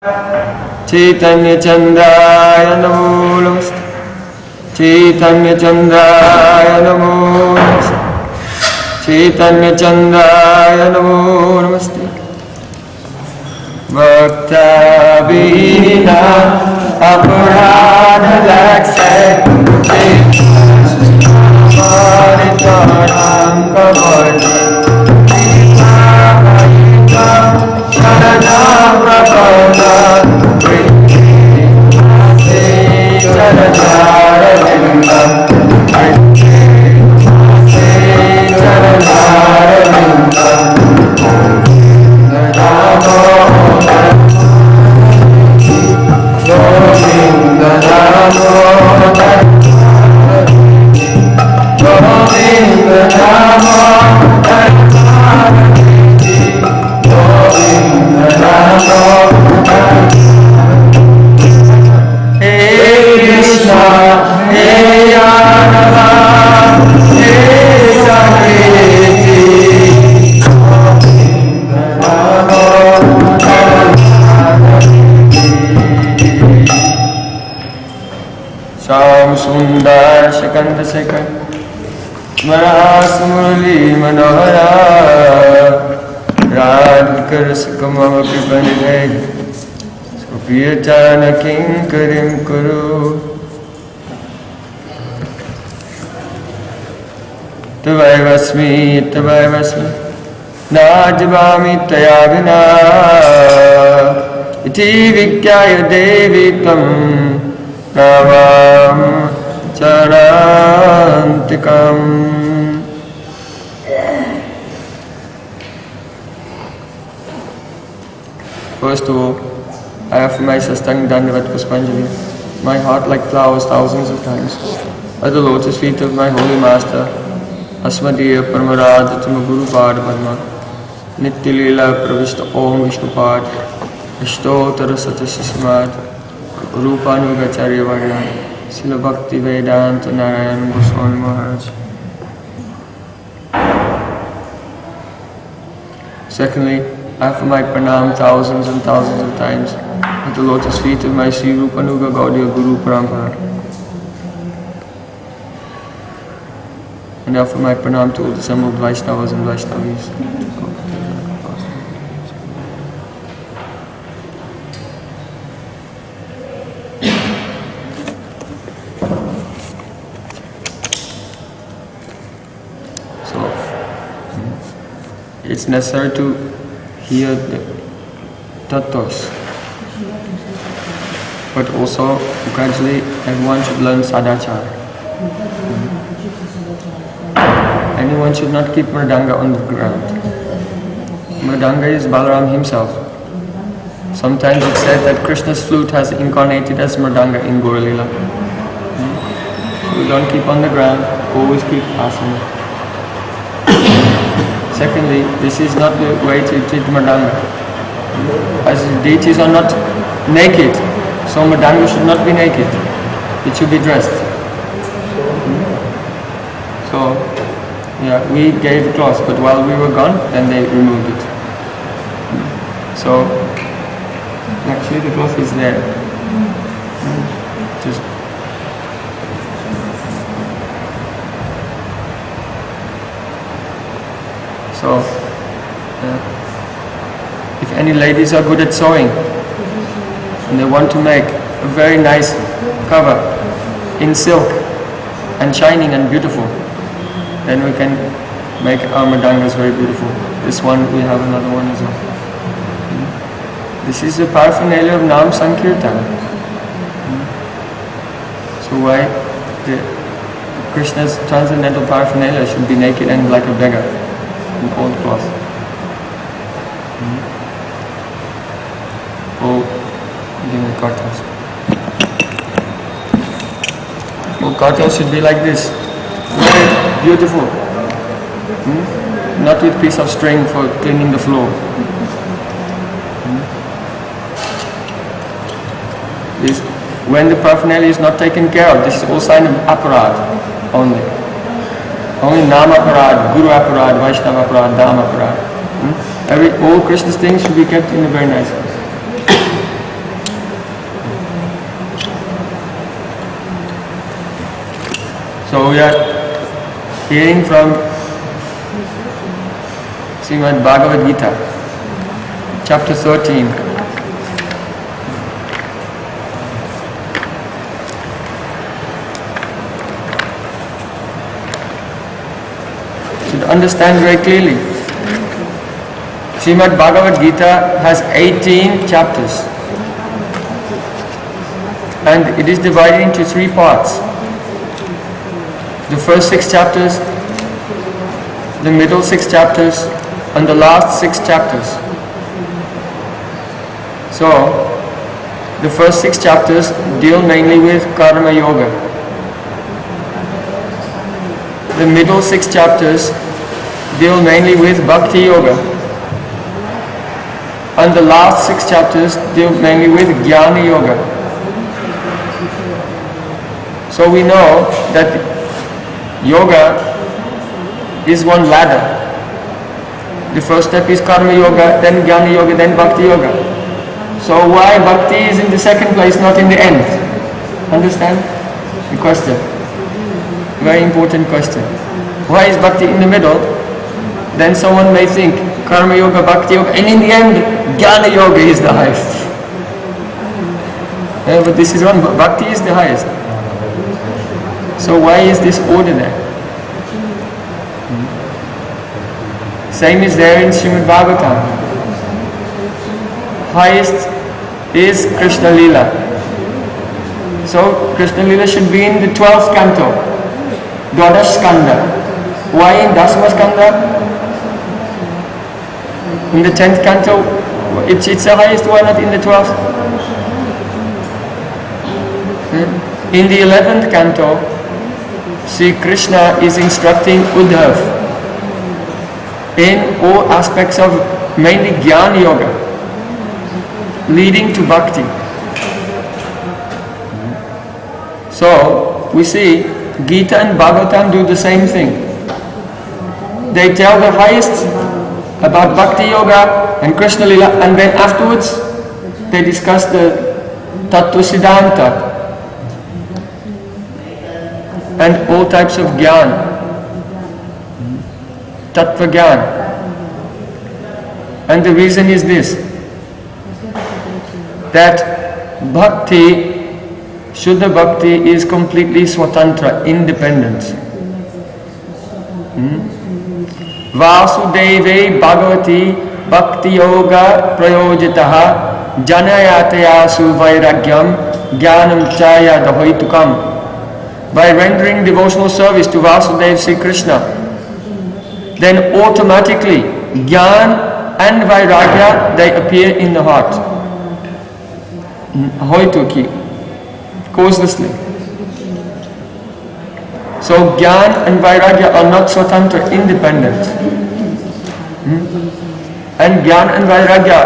Chaitanya Chandaya Namo Namaste. Chaitanya Chandaya Namo Namaste. Chaitanya Chandaya Namo Namaste. Bhakta Vina Aparadha Lakshay Maritanam Kavarti Sharanam Prabhata Sadacara Lingam Sadacara Lingam Govinda Damodar Govinda Damodar Govinda Damodar Hey Krishna, Hey Radha, Hey Sankirtan Sham Sundar Shakanta Sekar Maras Murli Manohara Radha and Krsna Mama Pipanidhe Priyatana Kinkarim Kuru Tavai Vasmi Najvami Tayavina Iti Vikyaya Devitam Navam Charantikam. First of all, I offer my sastang dandavat puspanjali, my heart like flowers thousands of times, at the lotus feet of my holy master, Asmadiya Paramarada Tuma Guru Pada Padma, Nitya Leela Pravishta Om Vishnu Pad, Ashtotara Satasismad, Rupanugacharya Varna, Sila Bhakti Vedanta Narayan Goswami Maharaj. Secondly, I offer my pranam thousands and thousands of times at the lotus feet of my Sri Rupanuga Gaudiya Guru Parampara. And I offer my pranam to all the assembled Vaishnavas and Vaishnavis. So, it's necessary to hear the tattvas, but also gradually everyone should learn sadacara. Anyone should not keep mrdanga on the ground. Mrdanga is Balaram himself. Sometimes it's said that Krishna's flute has incarnated as mrdanga in Gaura Lila. So we don't keep on the ground, always keep asana. Secondly, this is not the way to treat mrdanga. As deities are not naked, so mrdanga should not be naked. It should be dressed. So, yeah, we gave cloth, but while we were gone, then they removed it. So, actually the cloth is there. Just so, if any ladies are good at sewing and they want to make a very nice cover in silk and shining and beautiful, then we can make our mrdangas very beautiful. This one, we have another one as well. This is the paraphernalia of Nam Sankirtan. So why the Krishna's transcendental paraphernalia should be naked and like a beggar in old cloth? Oh, give me karatals. Oh, karatals should be like this. Very beautiful. Not with piece of string for cleaning the floor. This, when the paraphernalia is not taken care of, this is all sign of aparad only. Only Nama Aparad, Guru Aparad, Vaishnava Aparad, Dhamma Aparad. All Krishna's things should be kept in a very nice place. So we are hearing from Srimad Bhagavad-Gita, chapter 13. Should understand very clearly. Srimad Bhagavad-Gita has 18 chapters and it is divided into 3 parts. The first 6 chapters, the middle 6 chapters, and the last 6 chapters. So, the first 6 chapters deal mainly with karma yoga. The middle 6 chapters deal mainly with bhakti yoga. And the last 6 chapters deal mainly with jnana yoga. So we know that yoga is one ladder. The first step is karma yoga, then jnana yoga, then bhakti yoga. So why bhakti is in the second place, not in the end? Understand the question? Very important question. Why is bhakti in the middle? Then someone may think karma yoga, bhakti yoga, and in the end jnana yoga is the highest. But this is wrong. Bhakti is the highest. So why is this order there? Same is there in Srimad Bhagavatam. Highest is Krishna Lila. So Krishna Lila should be in the 12th canto, Dwadash Skanda. Why in Dasama Skanda? In the 10th canto, it's the highest, why not in the 12th? In the 11th canto, Sri Krishna is instructing Uddhav in all aspects of mainly Jnana Yoga, leading to Bhakti. So, we see Gita and Bhagavatam do the same thing. They tell the highest about Bhakti Yoga and Krishna Lila, and then afterwards they discuss the Tattva Siddhanta and all types of Gyan, Tattva Gyan. And the reason is this, that Bhakti, Shuddha Bhakti is completely Swatantra, independent. Vasudeve Bhagavati Bhakti-yoga Prayojitaha Janayatayasu Vairagyam Jnanam Chaya Dahoitukam. By rendering devotional service to Vasudeva Sri Krishna, then automatically Jnana and Vairagya, they appear in the heart. Hoituki, causelessly. So Jnana and Vairagya are not Swatantra, independent. And Jnana and Vairagya,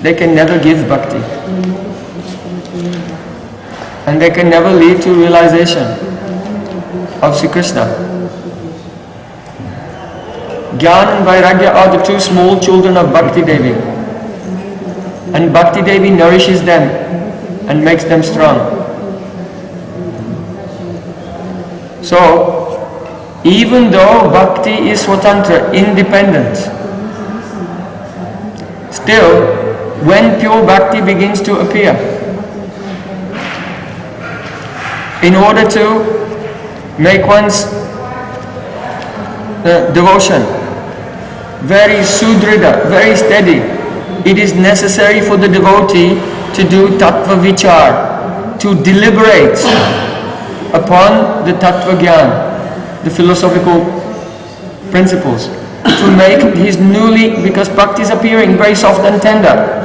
they can never give Bhakti. And they can never lead to realization of Sri Krishna. Jnana and Vairagya are the 2 small children of Bhakti Devi. And Bhakti Devi nourishes them and makes them strong. So, even though Bhakti is Swatantra, independent, still, when pure Bhakti begins to appear, in order to make one's devotion very sudrida, very steady, it is necessary for the devotee to do tattva vichar, to deliberate upon the tattva gyan, the philosophical principles, to make his newly, because bhakti is appearing very soft and tender.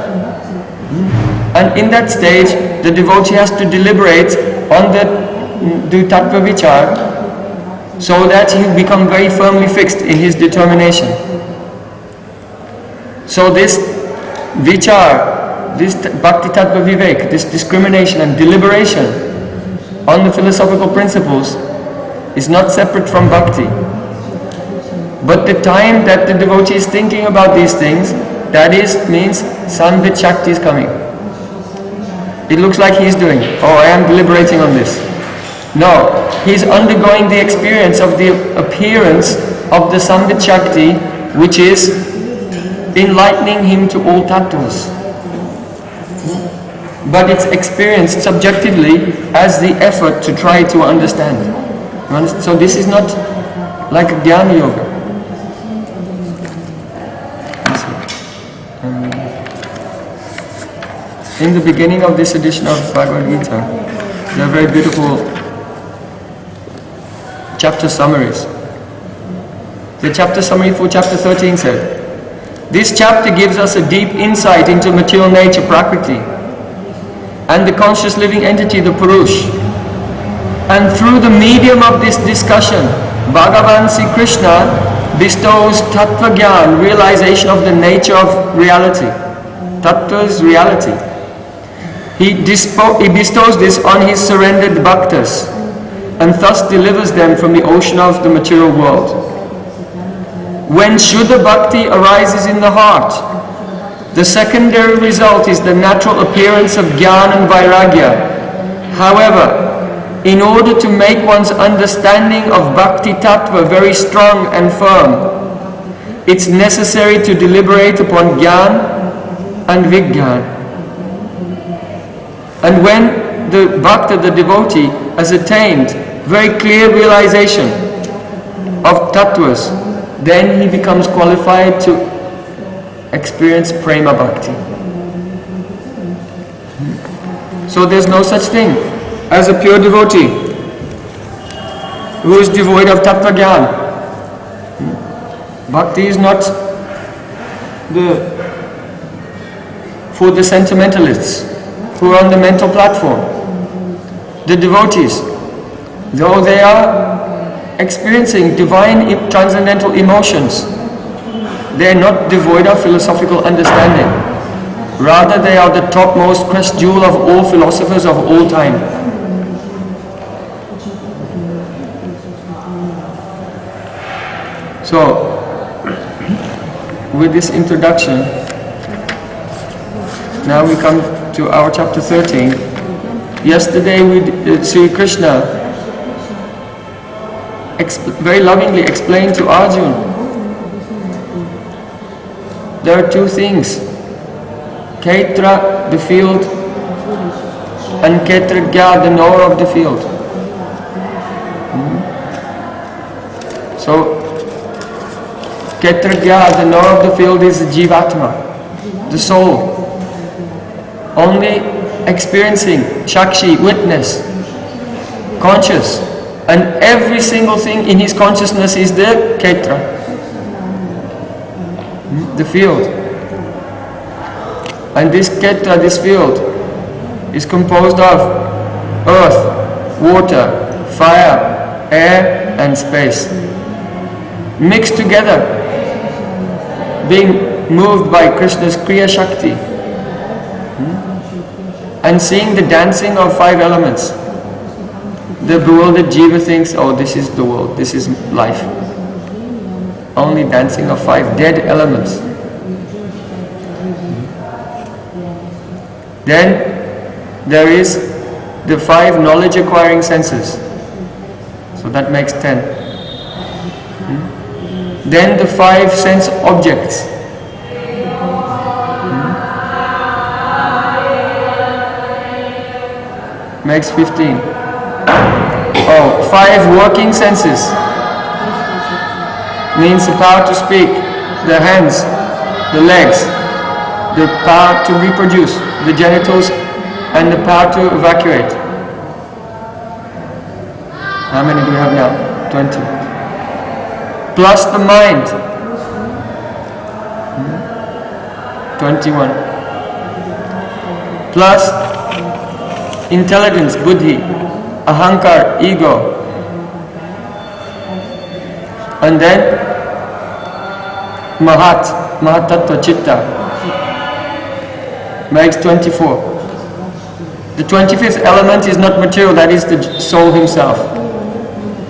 And in that stage, the devotee has to deliberate on the do tattva vichar, so that he will become very firmly fixed in his determination. So this vichar, this bhakti tattva vivek, this discrimination and deliberation on the philosophical principles is not separate from bhakti. But the time that the devotee is thinking about these things, that means Sanvit Shakti is coming. It looks like he is doing, oh, I am deliberating on this. No, he's undergoing the experience of the appearance of the Sambit Shakti, which is enlightening him to all tattvas. But it's experienced subjectively as the effort to try to understand. So this is not like a jnana yoga. In the beginning of this edition of Bhagavad-Gita, there are very beautiful chapter summaries. The chapter summary for chapter 13 said, "This chapter gives us a deep insight into material nature, Prakriti, and the conscious living entity, the Purush. And through the medium of this discussion, Bhagavan Sri Krishna bestows Tattva Gyan, realization of the nature of reality. Tattva is reality. He bestows this on his surrendered bhaktas, and thus delivers them from the ocean of the material world. When Shuddha Bhakti arises in the heart, the secondary result is the natural appearance of Jnana and Vairagya. However, in order to make one's understanding of bhakti-tattva very strong and firm, it's necessary to deliberate upon Jnana and Vijnana. And when the bhakta, the devotee, has attained very clear realization of tattvas, then he becomes qualified to experience prema bhakti. So there's no such thing as a pure devotee who is devoid of tattva gyan. Bhakti is not for the sentimentalists who are on the mental platform. The devotees, though they are experiencing divine transcendental emotions, they are not devoid of philosophical understanding. Rather, they are the topmost crest jewel of all philosophers of all time. So, with this introduction, now we come to our chapter 13. Yesterday, Sri Krishna very lovingly explained to Arjuna, there are two things: Ksetra, the field, and Ksetrajna, the knower of the field. So, Ksetrajna, the knower of the field, is the Jivatma, the soul. Only experiencing, Shakshi, witness, conscious, and every single thing in his consciousness is the Ksetra, the field. And this Ksetra, this field, is composed of earth, water, fire, air and space, mixed together, being moved by Krishna's Kriya Shakti, and seeing the dancing of five elements. The bewildered jiva thinks, oh, this is the world, this is life. Only dancing of five dead elements. Then there is the five knowledge acquiring senses. So that makes 10. Then the five sense objects. Makes 15. Oh, five working senses. Means the power to speak, the hands, the legs, the power to reproduce, the genitals, and the power to evacuate. How many do we have now? 20. Plus the mind. 21. Plus intelligence, buddhi, ahankar, ego. And then mahatattva, chitta, makes 24. The 25th element is not material, that is the soul himself.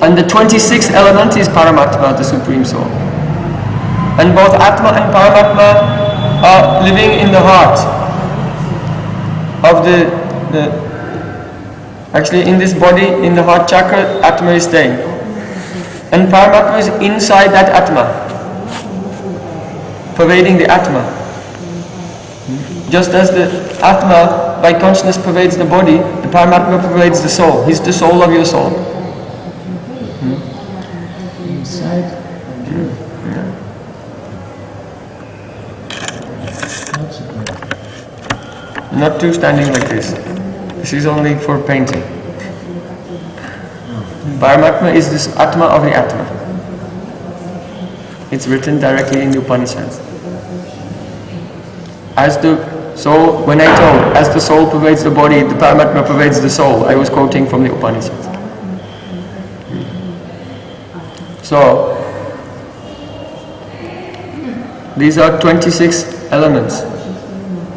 And the 26th element is Paramatma, the Supreme Soul. And both Atma and Paramatma are living in the heart of the Actually, in this body, in the heart chakra, Atma is staying. And Paramatma is inside that Atma, pervading the Atma. Just as the Atma, by consciousness, pervades the body, the Paramatma pervades the soul. He's the soul of your soul. Inside? Not two standing like this. This is only for painting. Paramatma is this Atma of the Atma. It's written directly in the Upanishads. So when I told, as the soul pervades the body, the Paramatma pervades the soul, I was quoting from the Upanishads. So, these are 26 elements.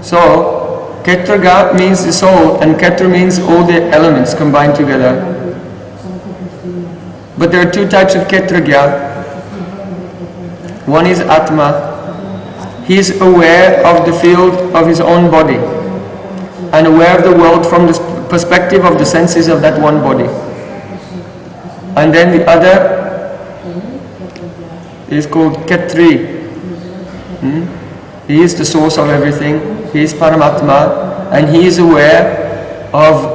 So, Ksetrajna means the soul, and Ksetra means all the elements combined together. But there are two types of Ksetrajna. One is Atma. He is aware of the field of his own body and aware of the world from the perspective of the senses of that one body. And then the other is called Ksetri. He is the source of everything. He is Paramatma, and he is aware of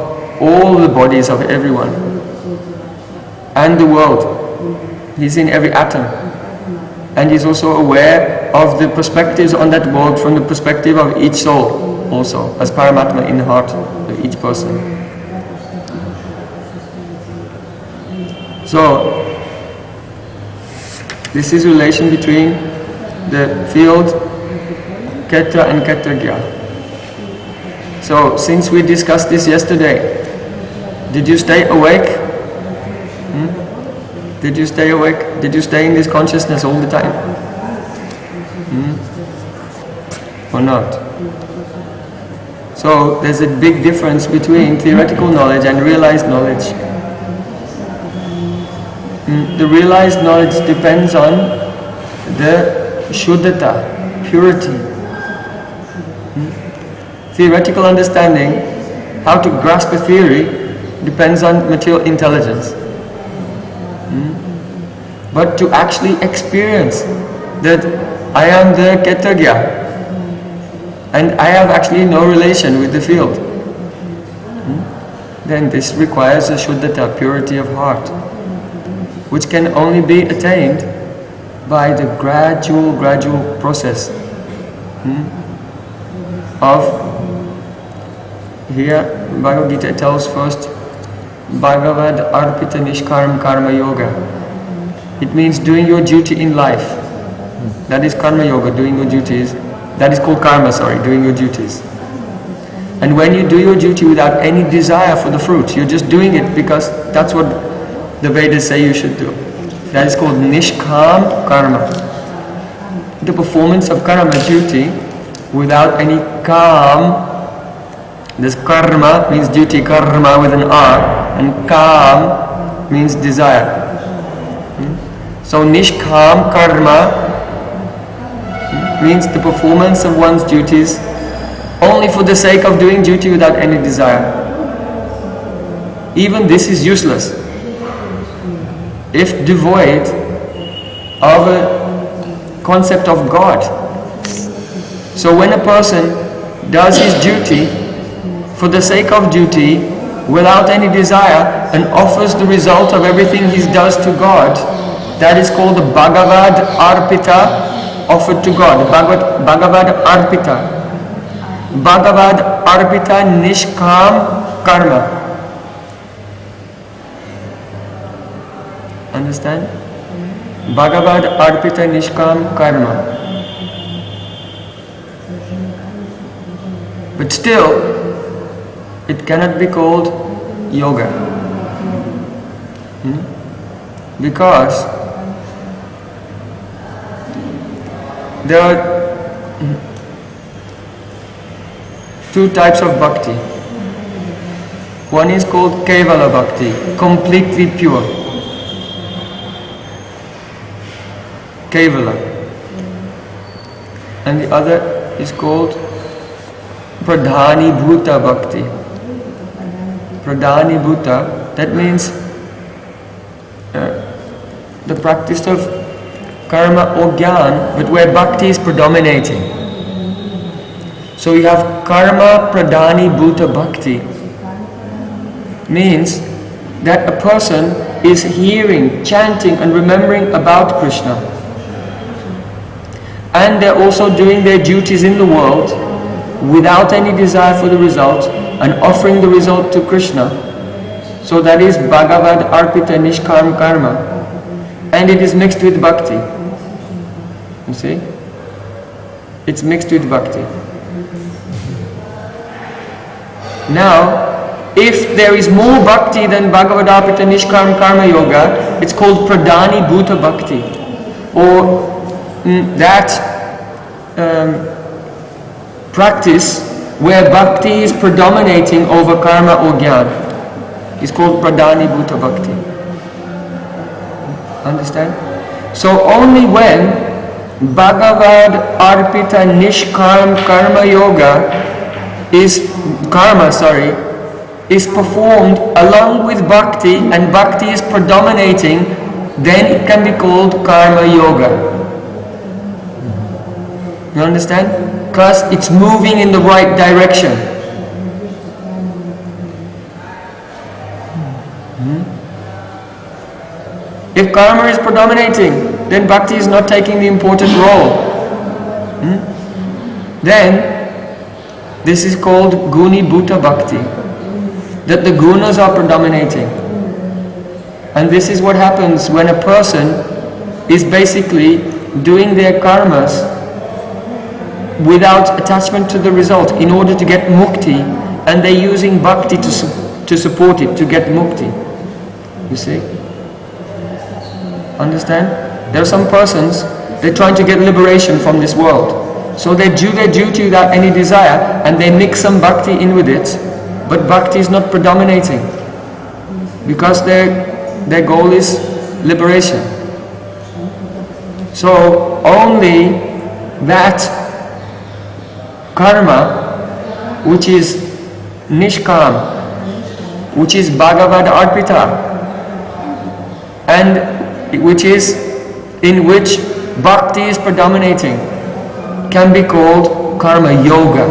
all the bodies of everyone and the world. He's in every atom. And he's also aware of the perspectives on that world from the perspective of each soul, also, as Paramatma in the heart of each person. So, this is relation between the field, Ksetra and Ksetrajna. So, since we discussed this yesterday, did you stay awake? Did you stay awake? Did you stay in this consciousness all the time? Or not? So, there's a big difference between theoretical knowledge and realized knowledge. The realized knowledge depends on the shuddhata, purity. Theoretical understanding, how to grasp a theory, depends on material intelligence. But to actually experience that I am the Ksetrajna and I have actually no relation with the field, then this requires a shuddhata, purity of heart, which can only be attained by the gradual process of, here Bhagavad-Gita tells first, bhagavad-arpita-niskama-karma yoga. It means doing your duty in life. That is karma yoga, doing your duties. That is called karma, doing your duties. And when you do your duty without any desire for the fruit, you're just doing it because that's what the Vedas say you should do. That is called nishkam karma. The performance of karma, duty, without any kam. This karma means duty, karma with an R, and kam means desire. So nishkam karma means the performance of one's duties only for the sake of doing duty without any desire. Even this is useless if devoid of a concept of God. So when a person does his duty for the sake of duty without any desire and offers the result of everything he does to God, that is called the bhagavad-arpita, offered to God. Bhagavad-arpita. Bhagavad-arpita-niskama-karma. Understand? Bhagavad-arpita-niskama-karma. But still, it cannot be called yoga. Because there are two types of bhakti. One is called kevala bhakti, completely pure. Kevala. And the other is called pradhani-bhuta-bhakti. pradhani-bhuta, that means the practice of karma or jnana, but where bhakti is predominating. So you have karma pradhani-bhuta-bhakti, means that a person is hearing, chanting and remembering about Krishna, and they're also doing their duties in the world without any desire for the result and offering the result to Krishna. So that is bhagavad-arpita-niskama-karma, and it is mixed with bhakti. You see? It's mixed with bhakti. Now, if there is more bhakti than bhagavad-arpita-niskama-karma yoga, it's called pradhani-bhuta-bhakti, or that practice where bhakti is predominating over karma or jnana is called pradhani-bhuta-bhakti. Understand? So only when bhagavad-arpita-niskama-karma yoga is performed along with bhakti, and bhakti is predominating, then it can be called karma yoga. You understand? Because it's moving in the right direction. If karma is predominating, then bhakti is not taking the important role. Then this is called guni-bhuta-bhakti, that the gunas are predominating. And this is what happens when a person is basically doing their karmas without attachment to the result in order to get mukti, and they're using bhakti to support it, to get mukti. You see? Understand? There are some persons, they're trying to get liberation from this world. So they do their duty without any desire, and they mix some bhakti in with it, but bhakti is not predominating, because their goal is liberation. So only that karma which is nishkam, which is bhagavad-arpita, and which is in which bhakti is predominating, can be called karma yoga,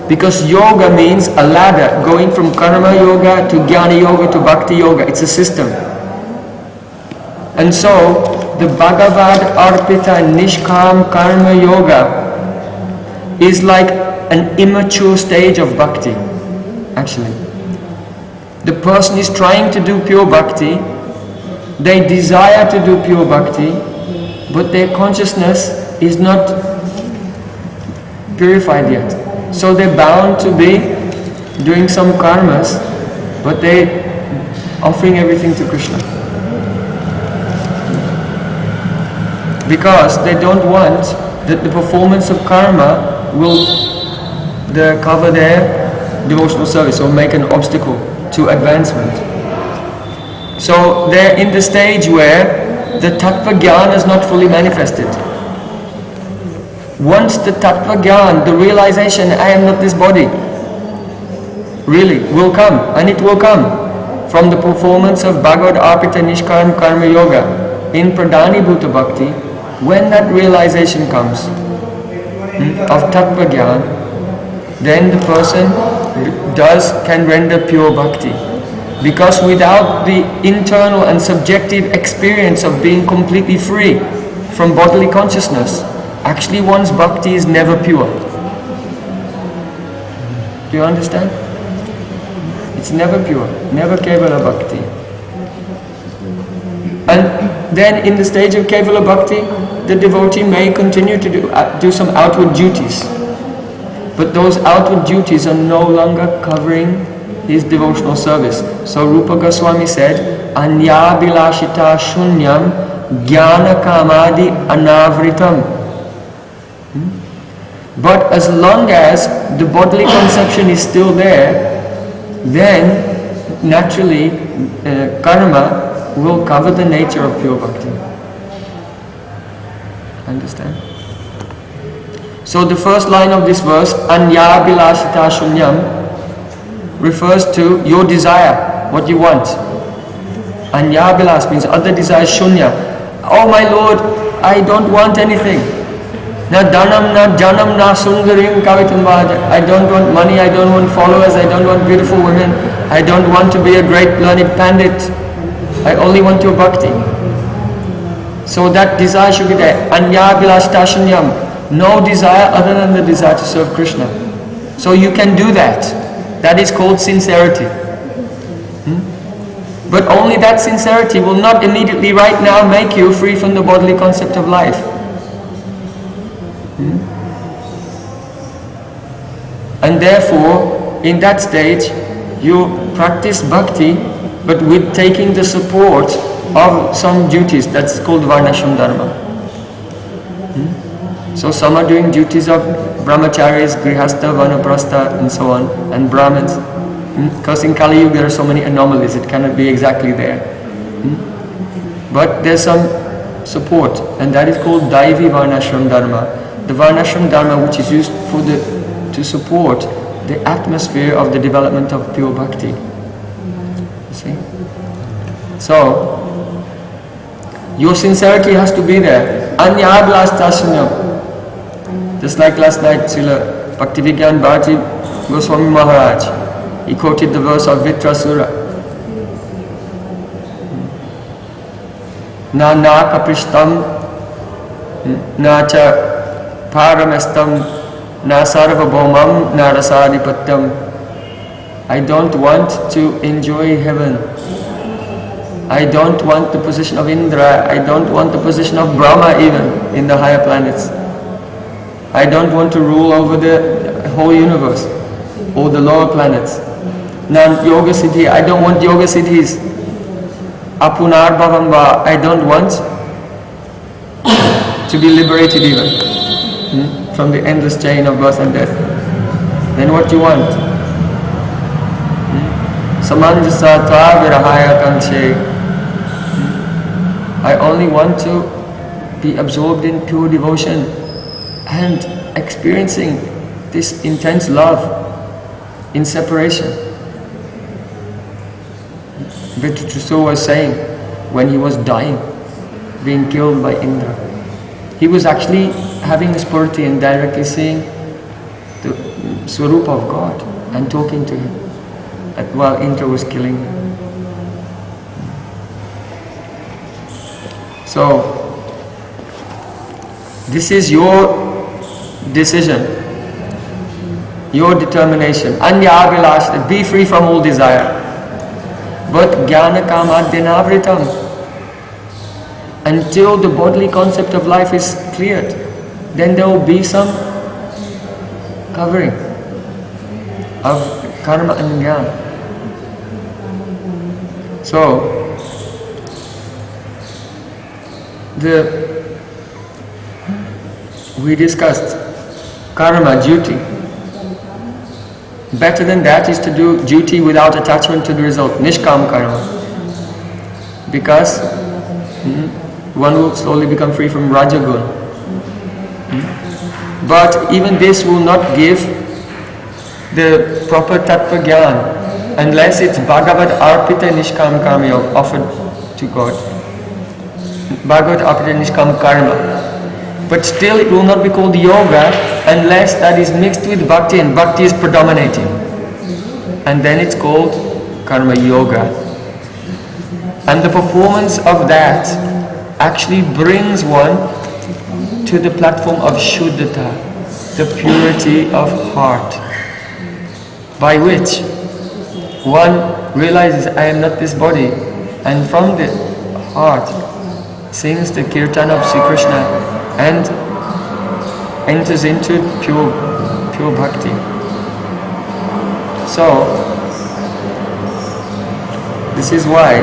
because yoga means a ladder going from karma yoga to jnana yoga to bhakti yoga. It's a system. And so the bhagavad-arpita-niskama-karma yoga is like an immature stage of bhakti, actually. The person is trying to do pure bhakti, they desire to do pure bhakti, but their consciousness is not purified yet. So they're bound to be doing some karmas, but they're offering everything to Krishna. Because they don't want that the performance of karma will cover their devotional service or make an obstacle to advancement. So they're in the stage where the tattva jnana is not fully manifested. Once the tattva jnana, the realization, I am not this body, really will come, and it will come from the performance of bhagavad-arpita-niskama-karma yoga in pradhani-bhuta-bhakti. When that realization comes of tattva jnana, then the person can render pure bhakti. Because without the internal and subjective experience of being completely free from bodily consciousness, actually one's bhakti is never pure. Do you understand? It's never pure, never kevala bhakti. And then in the stage of kevala bhakti, the devotee may continue to do some outward duties. But those outward duties are no longer covering his devotional service. So Rupa Goswami said, Anya bilashita shunyam jnana kamadi anavritam. But as long as the bodily conception is still there, then naturally karma will cover the nature of pure bhakti. Understand? So the first line of this verse, Anya bilashita shunyam, refers to your desire, what you want. Anyabhilas means other desire, shunya. Oh my Lord, I don't want anything. Na dhanam, na janam, na sundarim kavitam vaja. I don't want money, I don't want followers, I don't want beautiful women, I don't want to be a great learned pandit. I only want your bhakti. So that desire should be there. Anyabhilastashunyam. No desire other than the desire to serve Krishna. So you can do that. That is called sincerity. But only that sincerity will not immediately right now make you free from the bodily concept of life. And therefore, in that stage, you practice bhakti, but with taking the support of some duties. That's called varnashram dharma. So some are doing duties of brahmacharis, grihastha, vanaprastha, and so on, and brahmins. Because in Kali Yuga there are so many anomalies, it cannot be exactly there. But there's some support, and that is called Daivi Varnashram Dharma. The Varnashram Dharma which is used to support the atmosphere of the development of pure bhakti. You see? So, your sincerity has to be there. Anyabhilastashunyam. Just like last night, Srila Bhaktivigyan Bharati Goswami Maharaj, he quoted the verse of Vitrasura. Na kapishtam, na cha paramestam, na sarvabhaumam, na rasadipatyam. I don't want to enjoy heaven. I don't want the position of Indra. I don't want the position of Brahma even in the higher planets. I don't want to rule over the whole universe or the lower planets. Yoga siddhi, I don't want yoga siddhis. Apunar bhavamba, I don't want to be liberated even from the endless chain of birth and death. Then what do you want? Samanjasa tva virahaya kanche. I only want to be absorbed in pure devotion and experiencing this intense love in separation. Vitrasura was saying when he was dying, being killed by Indra, he was actually having a spurti and directly seeing the Swarupa of God and talking to him while Indra was killing him. So, this is your decision, your determination. Anyabhilash, be free from all desire. But jnana kamadyanavritam, until the bodily concept of life is cleared, then there will be some covering of karma and jnana. So, we discussed karma, duty. Better than that is to do duty without attachment to the result, niskama-karma. Because one will slowly become free from rajagun. But even this will not give the proper tattva jnana unless it's bhagavad-arpita-niskama-karma offered to God. Bhagavad-arpita-niskama-karma. But still it will not be called yoga unless that is mixed with bhakti and bhakti is predominating. And then it's called karma yoga. And the performance of that actually brings one to the platform of shuddhata, the purity of heart, by which one realizes I am not this body, and from the heart sings the kirtan of Sri Krishna and enters into pure bhakti. So, this is why,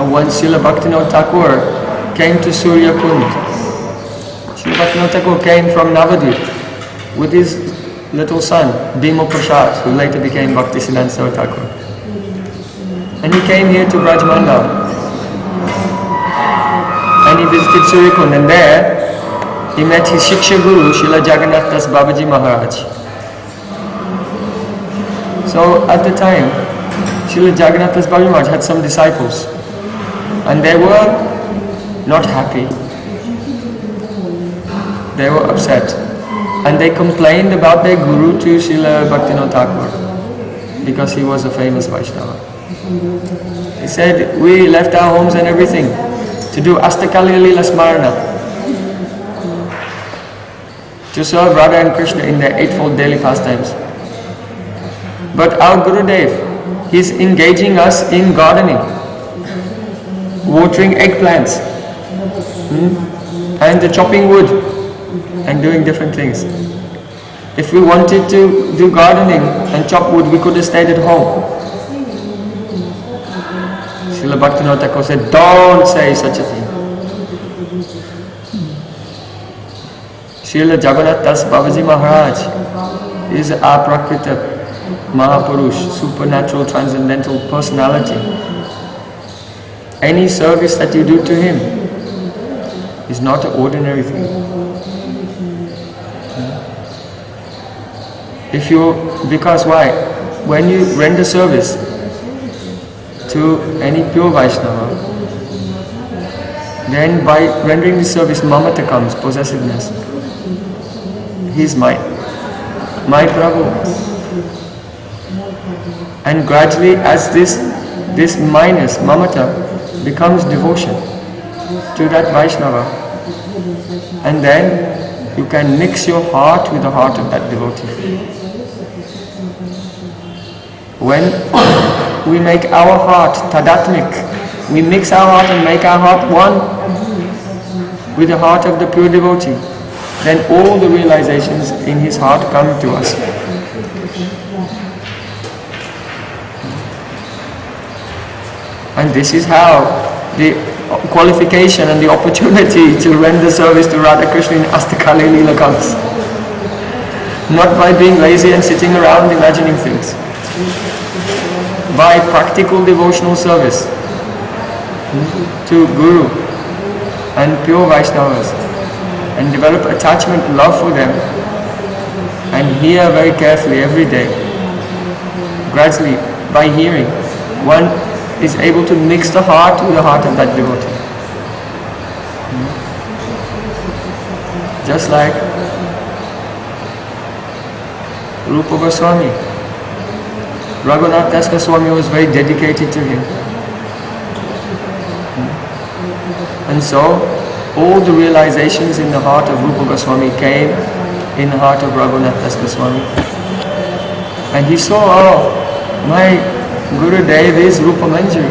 once Srila Bhaktivinoda Thakur came to Surya Kund. Srila Bhaktivinoda Thakur came from Navadvip with his little son, Bhima Prasad, who later became Bhaktisiddhanta Saraswati Thakur. And he came here to Brajmandal. And he visited Surya Kund, and there he met his Shiksha Guru, Srila Jagannath Das Babaji Maharaj. So at the time, Srila Jagannath Das Babu Maharaj had some disciples, and they were not happy. They were upset, and they complained about their guru to Srila Bhaktivinoda Thakur, because he was a famous Vaishnava. He said, we left our homes and everything to do Astakali Lila Smarana, to serve Radha and Krishna in their eightfold daily pastimes. But our Gurudev, he's engaging us in gardening, watering eggplants, and chopping wood, and doing different things. If we wanted to do gardening and chop wood, we could have stayed at home. Srila Bhaktivinoda Thakur said, don't say such a thing. Srila Jagannath Das Babaji Maharaj is our Prakrita Mahapurush, supernatural transcendental personality. Any service that you do to him is not an ordinary thing. Because why? When you render service to any pure Vaishnava, then by rendering the service, mamata comes, possessiveness. He's my Prabhu. And gradually, as this minus, mamata, becomes devotion to that Vaishnava, and then you can mix your heart with the heart of that devotee. When we make our heart tadatmik, we mix our heart and make our heart one with the heart of the pure devotee, then all the realizations in his heart come to us. And this is how the qualification and the opportunity to render service to Radha Krishna in Astakali Leela comes. Not by being lazy and sitting around imagining things. By practical devotional service to Guru and pure Vaishnavas, and develop attachment, love for them, and hear very carefully every day. Gradually, by hearing, one is able to mix the heart with the heart of that devotee. Just like Rupa Goswami. Raghunath Das Goswami was very dedicated to him. And so, all the realizations in the heart of Rupa Goswami came in the heart of Raghunath Das Goswami. And he saw, oh, my Gurudev is Rupa Manjari.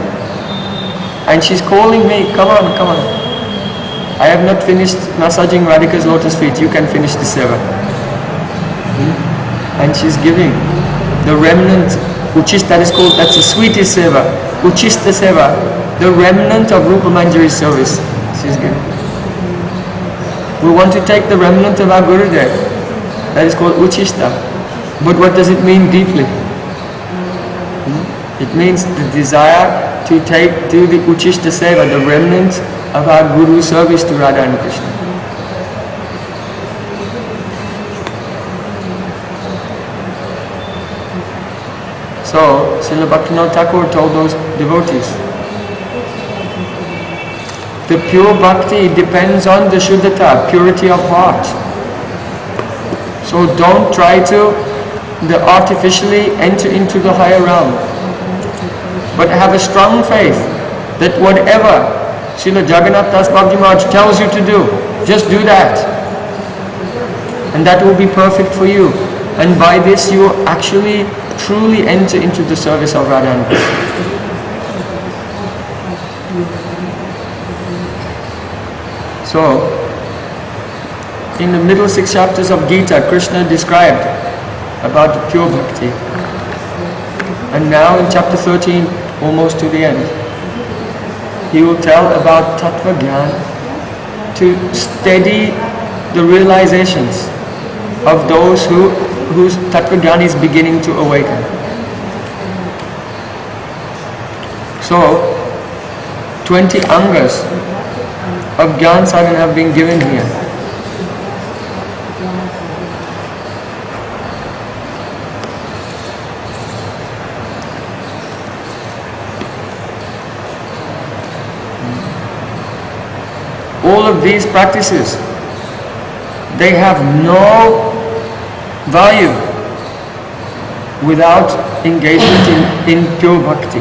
And she's calling me, come on, come on. I have not finished massaging Radhika's lotus feet, you can finish the seva. And she's giving the remnant, that is called, that's the sweetest seva, Uchista seva, the remnant of Rupa Manjari's service, she's giving. We want to take the remnant of our Gurudev, that is called Uchista. But what does it mean deeply? It means the desire to do the Uchista Seva, the remnant of our Guru service to Radha and Krishna. So, Srila Bhaktivinoda Thakur told those devotees, the pure bhakti depends on the shuddhata, purity of heart. So don't try to artificially enter into the higher realm. But have a strong faith that whatever Srila Jagannath Das Babaji Maharaj tells you to do, just do that. And that will be perfect for you. And by this you actually truly enter into the service of Radha and Krishna. So, in the middle 6 chapters of Gita, Krishna described about the pure bhakti. And now in chapter 13, almost to the end, he will tell about tattva gyan to steady the realizations of those whose tattva gyan is beginning to awaken. So, 20 angas of gyan sadhana have been given here. all of these practices, they have no value without engagement in pure bhakti.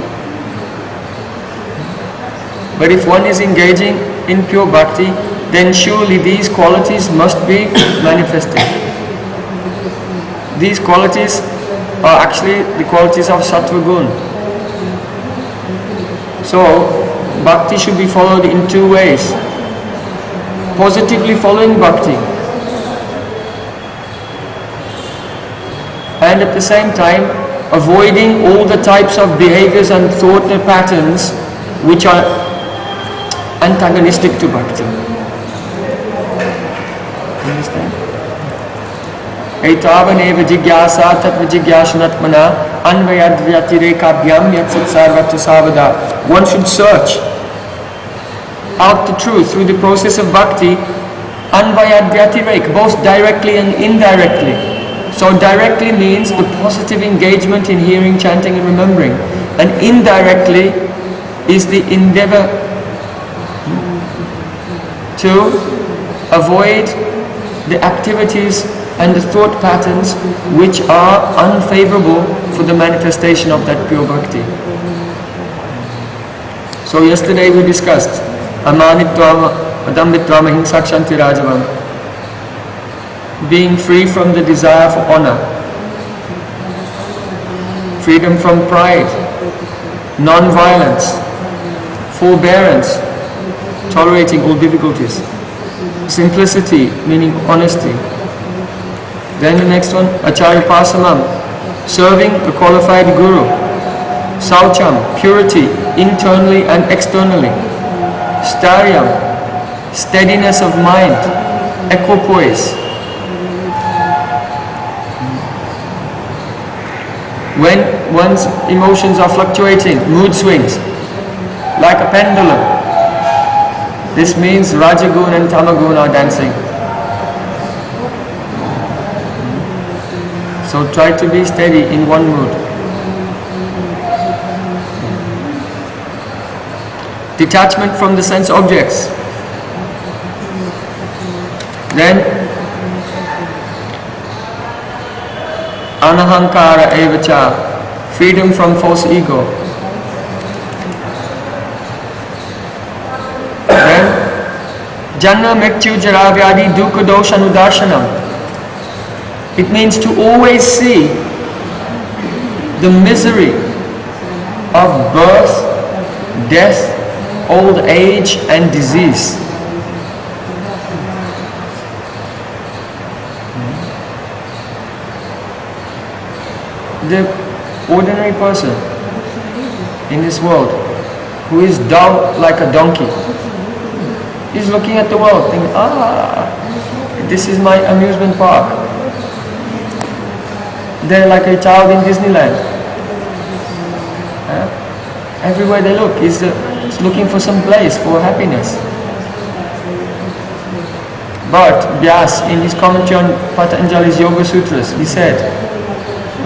But if one is engaging in pure bhakti, then surely these qualities must be manifested. These qualities are actually the qualities of sattva gun. So, bhakti should be followed in two ways. Positively following bhakti, and at the same time avoiding all the types of behaviors and thought patterns which are antagonistic to bhakti. Understand? Etavaneva jigyasa tattva jigyashanatmana anvayadvyatirekabhyam yatsat sarvatra savada. One should search out the truth through the process of bhakti, anvayadvyatirek, both directly and indirectly. So directly means the positive engagement in hearing, chanting and remembering, and indirectly is the endeavor to avoid the activities and the thought patterns which are unfavorable for the manifestation of that pure bhakti. So yesterday we discussed amanitvam, adambitvam, ahimsakshanti rajavam, being free from the desire for honor, freedom from pride, non-violence, forbearance, tolerating all difficulties, simplicity, meaning honesty. Then the next one, acharya pasamam, serving a qualified guru, saucham, purity, internally and externally, staryam, steadiness of mind, equipoise. When one's emotions are fluctuating, mood swings, like a pendulum, this means Rajagun and Tamagun are dancing. So try to be steady in one mood. Detachment from the sense objects. Then anahankara evacha, freedom from false ego. Then janna mrityu jara vyadi dukkha dosha anudarshanam. It means to always see the misery of birth, death, old age and disease. The ordinary person in this world who is dumb like a donkey is looking at the world thinking, this is my amusement park. They're like a child in Disneyland. Everywhere they look is looking for some place for happiness. But Vyas, in his commentary on Patanjali's Yoga Sutras, he said,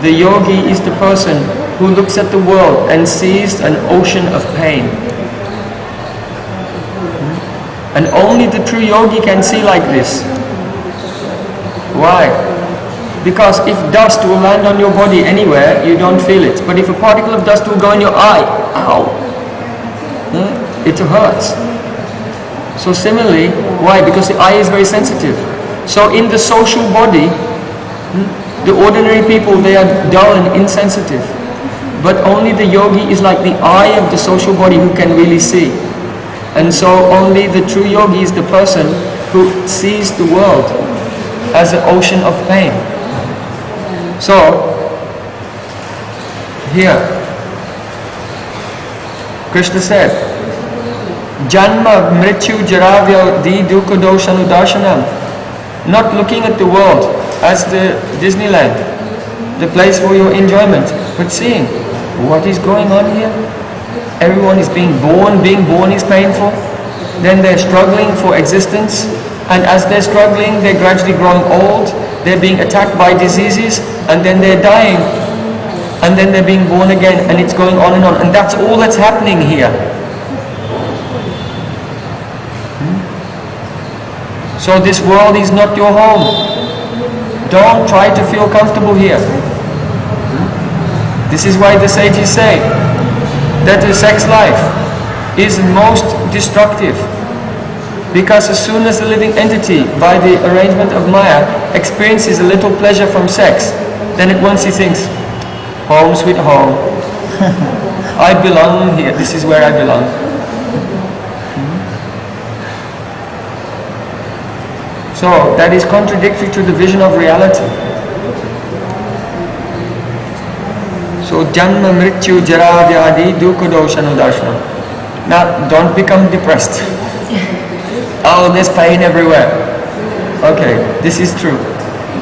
the yogi is the person who looks at the world and sees an ocean of pain. And only the true yogi can see like this. Why? Because if dust will land on your body anywhere, you don't feel it. But if a particle of dust will go in your eye, ow, it hurts. So similarly, why? Because the eye is very sensitive. So in the social body, the ordinary people, they are dull and insensitive. But only the yogi is like the eye of the social body who can really see. And so only the true yogi is the person who sees the world as an ocean of pain. So, here, Krishna said, Janma mrityu jaravya di dukkha doshanu darshanam. Not looking at the world as the Disneyland, the place for your enjoyment, but seeing what is going on here. Everyone is being born is painful. Then they're struggling for existence, and as they're struggling, they're gradually growing old, they're being attacked by diseases, and then they're dying, and then they're being born again, and it's going on, and that's all that's happening here. So this world is not your home. Don't try to feel comfortable here. This is why the sages say that the sex life is most destructive. Because as soon as the living entity, by the arrangement of Maya, experiences a little pleasure from sex, then at once he thinks, home sweet home. I belong here, this is where I belong. So, that is contradictory to the vision of reality. So, janma mrityu jara vyadi dukkha doshanu darshana. Now, don't become depressed. Oh, there's pain everywhere. Okay, this is true.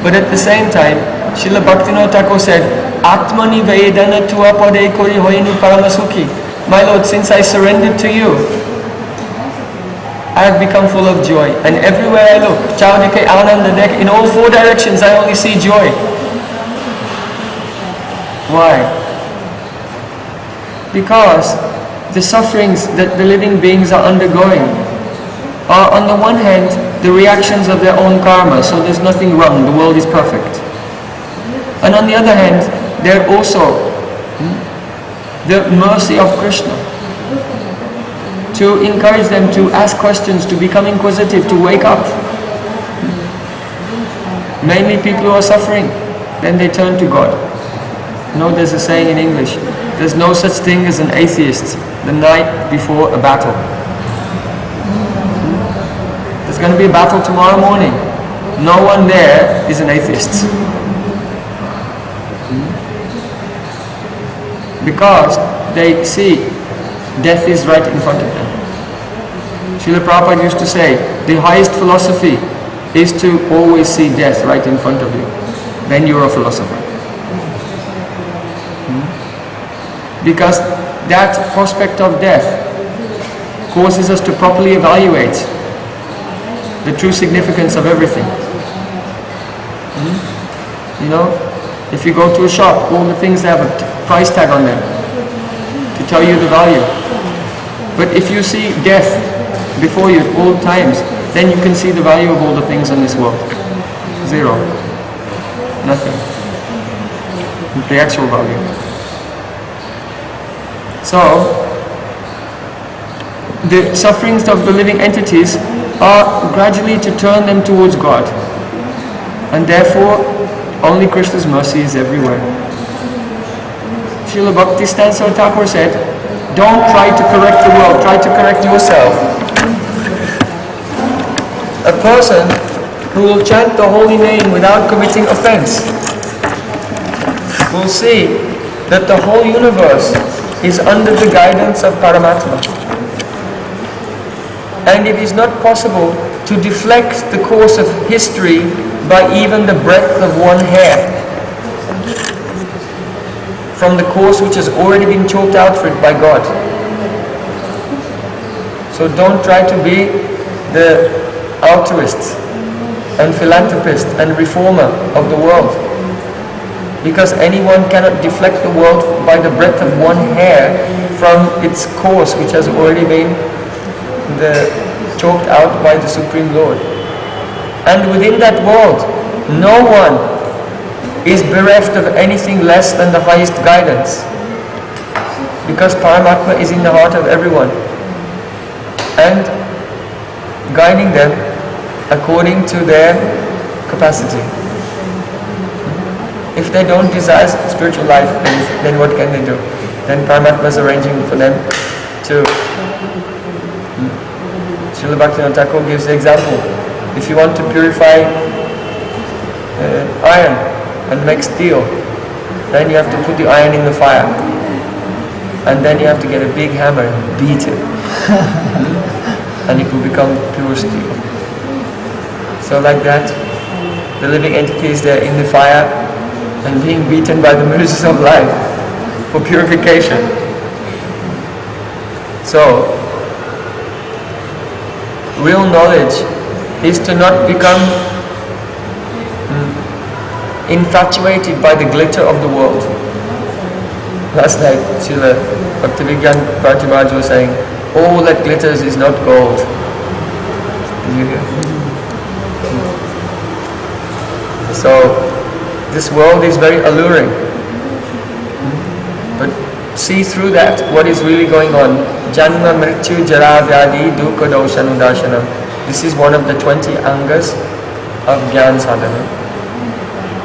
But at the same time, Srila Bhaktivinoda Thakur said, Atmani vedana tua pade kori hoinu paramasuki. My Lord, since I surrendered to you, I have become full of joy. And everywhere I look, Chaudike, Ananda, in all four directions, I only see joy. Why? Because the sufferings that the living beings are undergoing are, on the one hand, the reactions of their own karma, so there's nothing wrong, the world is perfect. And on the other hand, they're also the mercy of Krishna to encourage them to ask questions, to become inquisitive, to wake up. Mainly people who are suffering, then they turn to God. No, there's a saying in English, there's no such thing as an atheist the night before a battle. There's going to be a battle tomorrow morning. No one there is an atheist. Because they see death is right in front of them. Srila Prabhupada used to say, the highest philosophy is to always see death right in front of you. Then you're a philosopher. Because that prospect of death causes us to properly evaluate the true significance of everything. You know, if you go to a shop, all the things have a price tag on them to tell you the value. But if you see death before you at all times, then you can see the value of all the things in this world. Zero. Nothing. The actual value. So, the sufferings of the living entities are gradually to turn them towards God. And therefore, only Krishna's mercy is everywhere. Srila Bhakti-Siddhanta Thakur said, don't try to correct the world, try to correct yourself. A person who will chant the holy name without committing offense will see that the whole universe is under the guidance of Paramatma. And it is not possible to deflect the course of history by even the breadth of one hair from the course which has already been chalked out for it by God. So don't try to be the altruist and philanthropist and reformer of the world, because anyone cannot deflect the world by the breadth of one hair from its course which has already been chalked out by the Supreme Lord. And within that world, no one is bereft of anything less than the highest guidance, because Paramatma is in the heart of everyone and guiding them according to their capacity. If they don't desire spiritual life, then what can they do? Then Paramatma is arranging for them to... Srila Bhaktivinoda Thakur gives the example. If you want to purify iron and make steel, then you have to put the iron in the fire. And then you have to get a big hammer and beat it. And it will become pure steel. So like that, the living entities, they're in the fire and being beaten by the muses of life for purification. So, real knowledge is to not become infatuated by the glitter of the world. Last night, Srila Bhakti-Vidyan Prabhu was saying, all that glitters is not gold. Did you hear? So this world is very alluring. But see through that, what is really going on. Janma mrityu jara vyadi dukkha doshanudarshanam. This is one of the 20 angas of Gyan sadhana.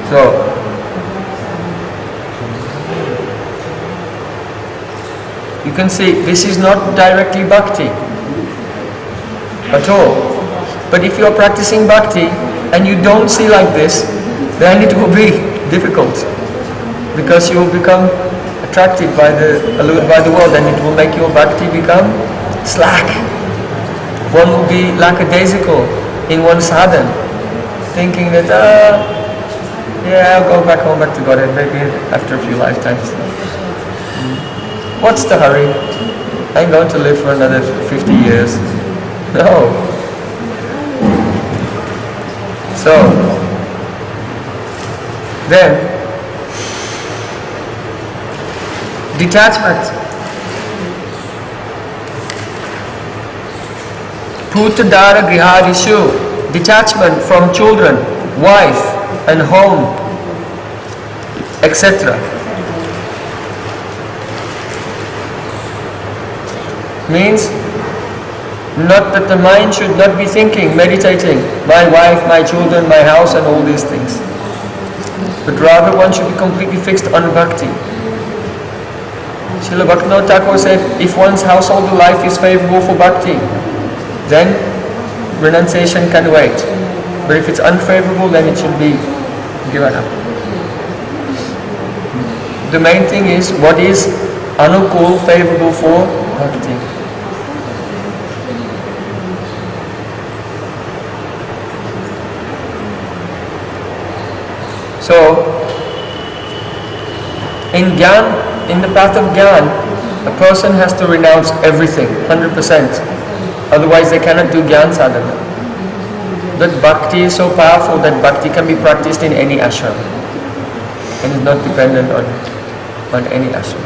So, you can see this is not directly bhakti at all. But if you are practicing bhakti and you don't see like this, then it will be difficult, because you will become attracted allured by the world, and it will make your bhakti become slack. One will be lackadaisical in one sadhana, thinking that, I'll go back home, back to Godhead, maybe after a few lifetimes. What's the hurry? I'm going to live for another 50 years. No. So, then, detachment. Putadara grihadishu, detachment from children, wife and home, etc. Means not that the mind should not be thinking, meditating, my wife, my children, my house and all these things. But rather one should be completely fixed on bhakti. Srila Bhaktivinoda Thakur said, if one's household life is favorable for bhakti, then renunciation can wait. But if it's unfavorable, then it should be given up. The main thing is, what is anukul, favorable for bhakti. So, in Gyan, in the path of Gyan, a person has to renounce everything, 100%. Otherwise they cannot do Gyan sadhana. That bhakti is so powerful that bhakti can be practiced in any ashram and is not dependent on any ashram.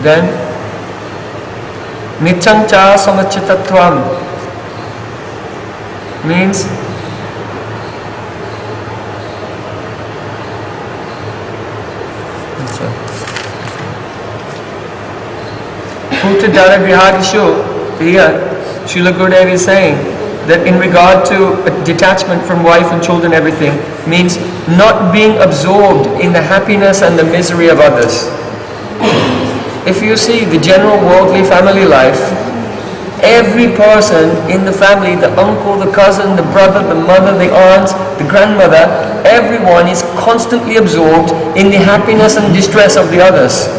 Then, nityam cha samachitatvam means Putadara grihadishu, here Srila Gurudev is saying that in regard to detachment from wife and children, everything means not being absorbed in the happiness and the misery of others. If you see the general worldly family life, every person in the family, the uncle, the cousin, the brother, the mother, the aunt, the grandmother, everyone is constantly absorbed in the happiness and distress of the others.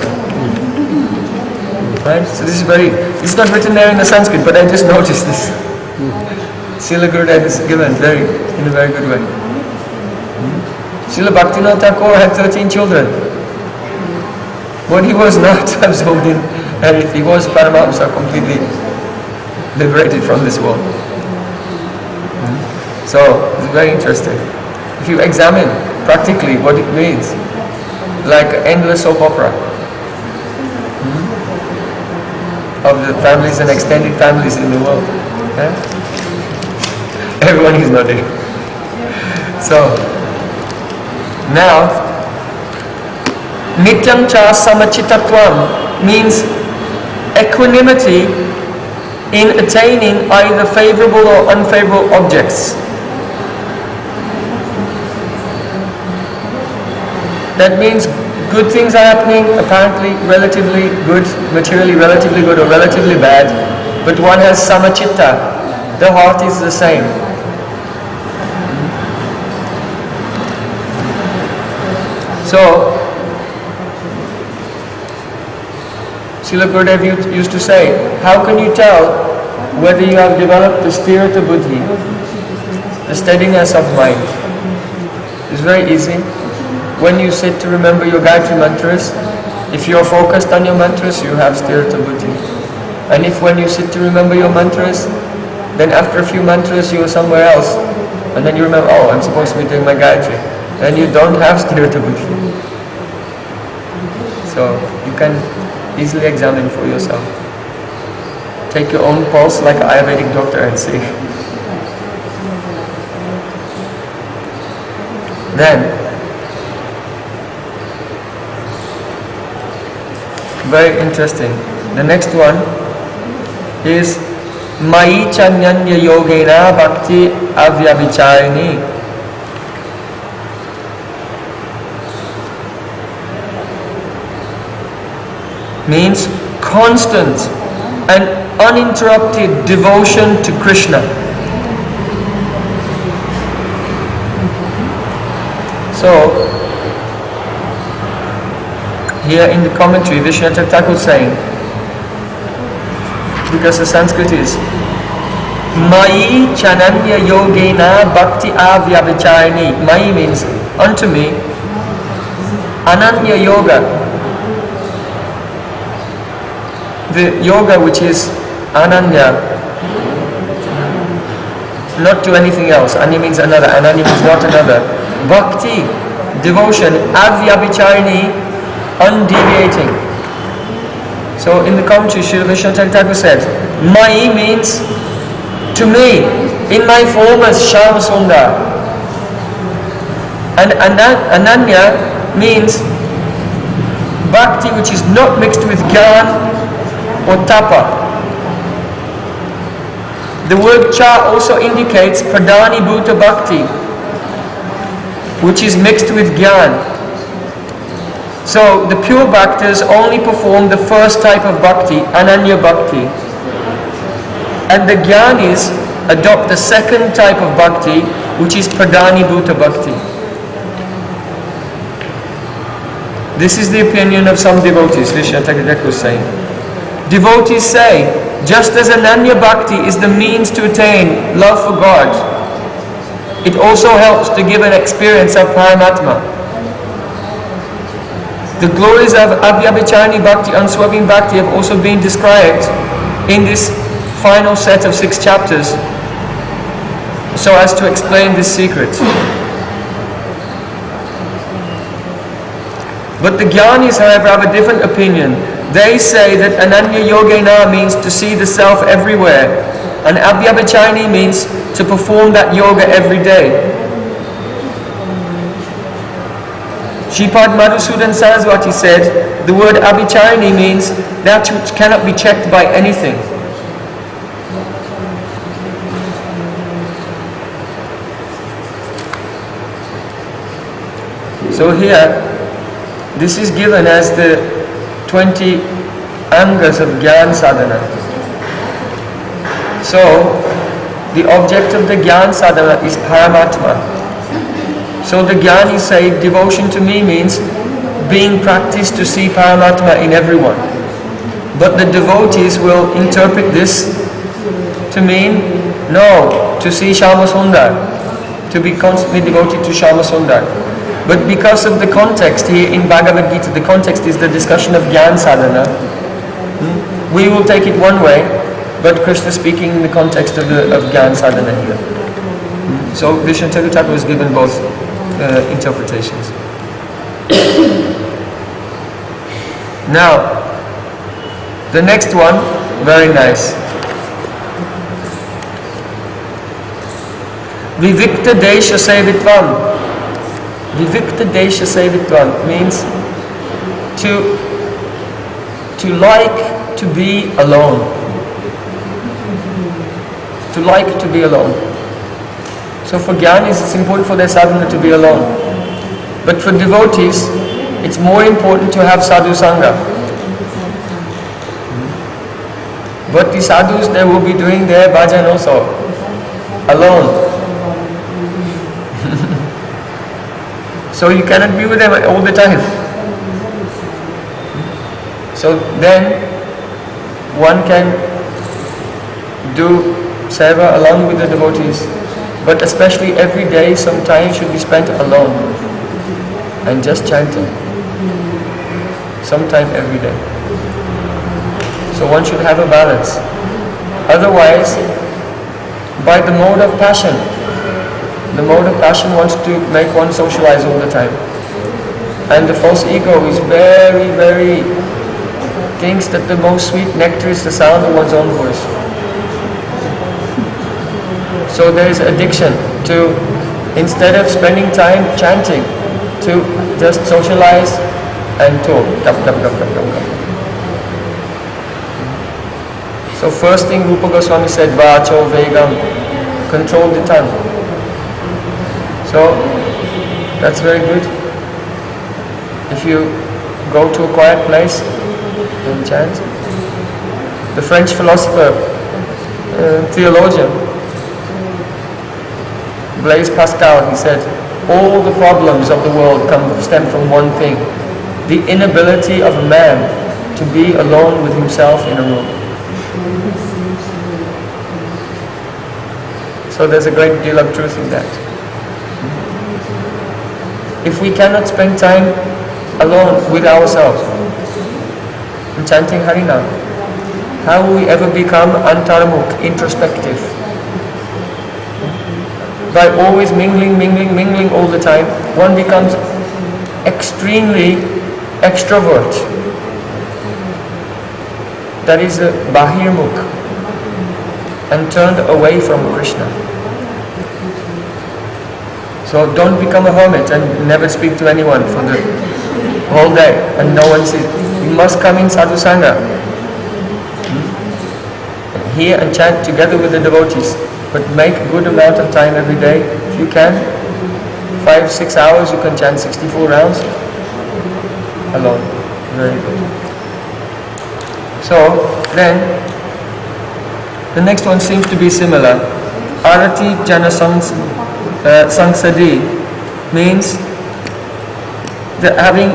Right? So this is not written there in the Sanskrit, but I just noticed this. Srila Gurudev is given in a very good way. Srila Bhaktivinoda Thakur had 13 children. But he was not absorbed in anything. He was Paramahamsa, completely liberated from this world. So, it's very interesting. If you examine practically what it means, like an endless soap opera of the families and extended families in the world. Everyone is nodding. So, now, nityam cha samachitatvam means equanimity in attaining either favorable or unfavorable objects. That means good things are happening, apparently relatively good, materially relatively good or relatively bad, but one has samachitta, the heart is the same. So, Srila Gurudev used to say, how can you tell whether you have developed the sthirata buddhi, the steadiness of mind? It's very easy. When you sit to remember your Gayatri mantras, if you are focused on your mantras, you have sthirata buddhi. And if when you sit to remember your mantras, then after a few mantras you are somewhere else, and then you remember, oh, I'm supposed to be doing my Gayatri, then you don't have sthirata buddhi. So you can easily examine for yourself. Take your own pulse like an Ayurvedic doctor and see. Then, very interesting. The next one is Mai Chanyanya Yogena Bhakti Avyabhicharini. Means constant and uninterrupted devotion to Krishna. So, here in the commentary, Vishwanath Thakur is saying, because the Sanskrit is Mai Chananya Yogena Bhakti Avyabhicharini. Mai means unto me, Ananya Yoga. The yoga which is Ananya, not to anything else. Anya means another, Ananya means not another. Bhakti, devotion, Avyabhicharini, undeviating. So in the commentary, Srila Vishwanath Thakur said, Mai means to me, in my form as Shyama Sundar. And Ananya means bhakti which is not mixed with jnana or tapa. The word cha also indicates pradhani-bhuta-bhakti, which is mixed with jnana. So the pure bhaktas only perform the first type of bhakti, ananya bhakti. And the jnanis adopt the second type of bhakti, which is pradhani-bhuta-bhakti. This is the opinion of some devotees, Vishwanath Thakur was saying. Devotees say, just as Ananya Bhakti is the means to attain love for God, it also helps to give an experience of Paramatma. The glories of Avyabhicharini Bhakti, unswerving Bhakti, have also been described in this final set of 6 chapters so as to explain this secret. But the Jnanis, however, have a different opinion. They say that Ananya Yogena means to see the self everywhere, and Avyabhicharini means to perform that yoga every day. Shripad Madhusudan Saraswati said, the word Abhicharini means that which cannot be checked by anything. So here, this is given as the 20 angas of Gyan Sadhana. So, the object of the Gyan Sadhana is Paramatma. So the Jnanis say devotion to me means being practiced to see Paramatma in everyone. But the devotees will interpret this to mean, no, to see Shyama Sundar, to be constantly devoted to Shyama Sundar. But because of the context here in Bhagavad-Gita, the context is the discussion of Gyan Sadhana, we will take it one way, but Krishna speaking in the context of Gyan Sadhana here. So Vishwanath Thakur was given both interpretations. Now, the next one, very nice. Vivikta Desha Sevitvam. Vivikta Desha Sevitvam means to like to be alone. To like to be alone. So for Jnanis, it's important for their sadhana to be alone. But for devotees, it's more important to have sadhu sangha. But the sadhus, they will be doing their bhajan also, alone. So you cannot be with them all the time. So then one can do seva along with the devotees. But especially every day, some time should be spent alone and just chanting. Sometime every day. So one should have a balance. Otherwise, by the mode of passion wants to make one socialize all the time. And the false ego is very, very, thinks that the most sweet nectar is the sound of one's own voice. So there is addiction to, instead of spending time chanting, to just socialize and talk. So first thing Rupa Goswami said, Vacho Vegam, control the tongue. So that's very good. If you go to a quiet place and chant. The French philosopher, theologian, Blaise Pascal, he said, all the problems of the world stem from one thing, the inability of a man to be alone with himself in a room. So there's a great deal of truth in that. If we cannot spend time alone with ourselves, chanting Harinam, how will we ever become antaramukh, introspective? By always mingling all the time, one becomes extremely extrovert. That is a bahirmukh, and turned away from Krishna. So don't become a hermit and never speak to anyone for the whole day and no one sees. You must come in sadhu sangha. Hear and chant together with the devotees. But make a good amount of time every day. If you can, 5-6 hours, you can chant 64 rounds alone. Very good. So then, the next one seems to be similar. Arati Jana Sangsadi means that having,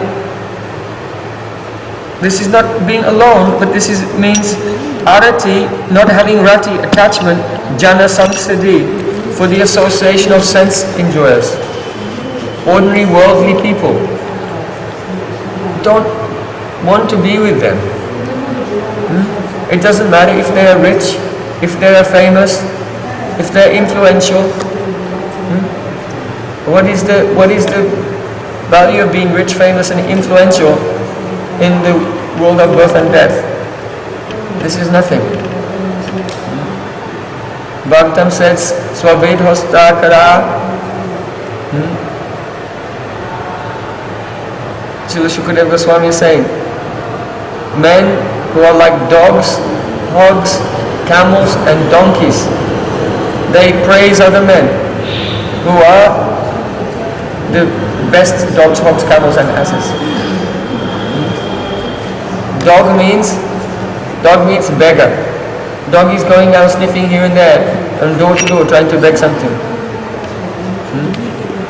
this is not being alone, but this means arati, not having rati, attachment, jana sangsadi, for the association of sense enjoyers, ordinary worldly people. Don't want to be with them. It doesn't matter if they are rich, if they are famous, if they are influential. What is the value of being rich, famous and influential in the world of birth and death? This is nothing. Bhagavatam says, Swavedhostakara. Srila Shukadeva Goswami is saying, men who are like dogs, hogs, camels and donkeys, they praise other men who are the best dogs, hogs, camels and asses. Dog means beggar. Dog is going out sniffing here and there and door to door trying to beg something.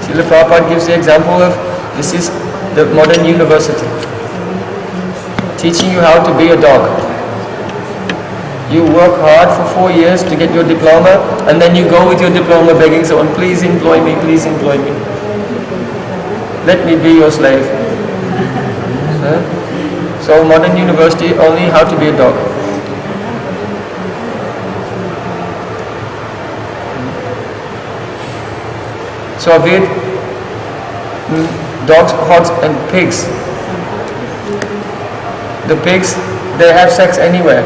Srila Prabhupada gives the example of, this is the modern university, teaching you how to be a dog. You work hard for 4 years to get your diploma, and then you go with your diploma begging someone, please employ me, please employ me. Let me be your slave. So modern university, only how to be a dog. So with dogs, hogs and pigs. The pigs, they have sex anywhere,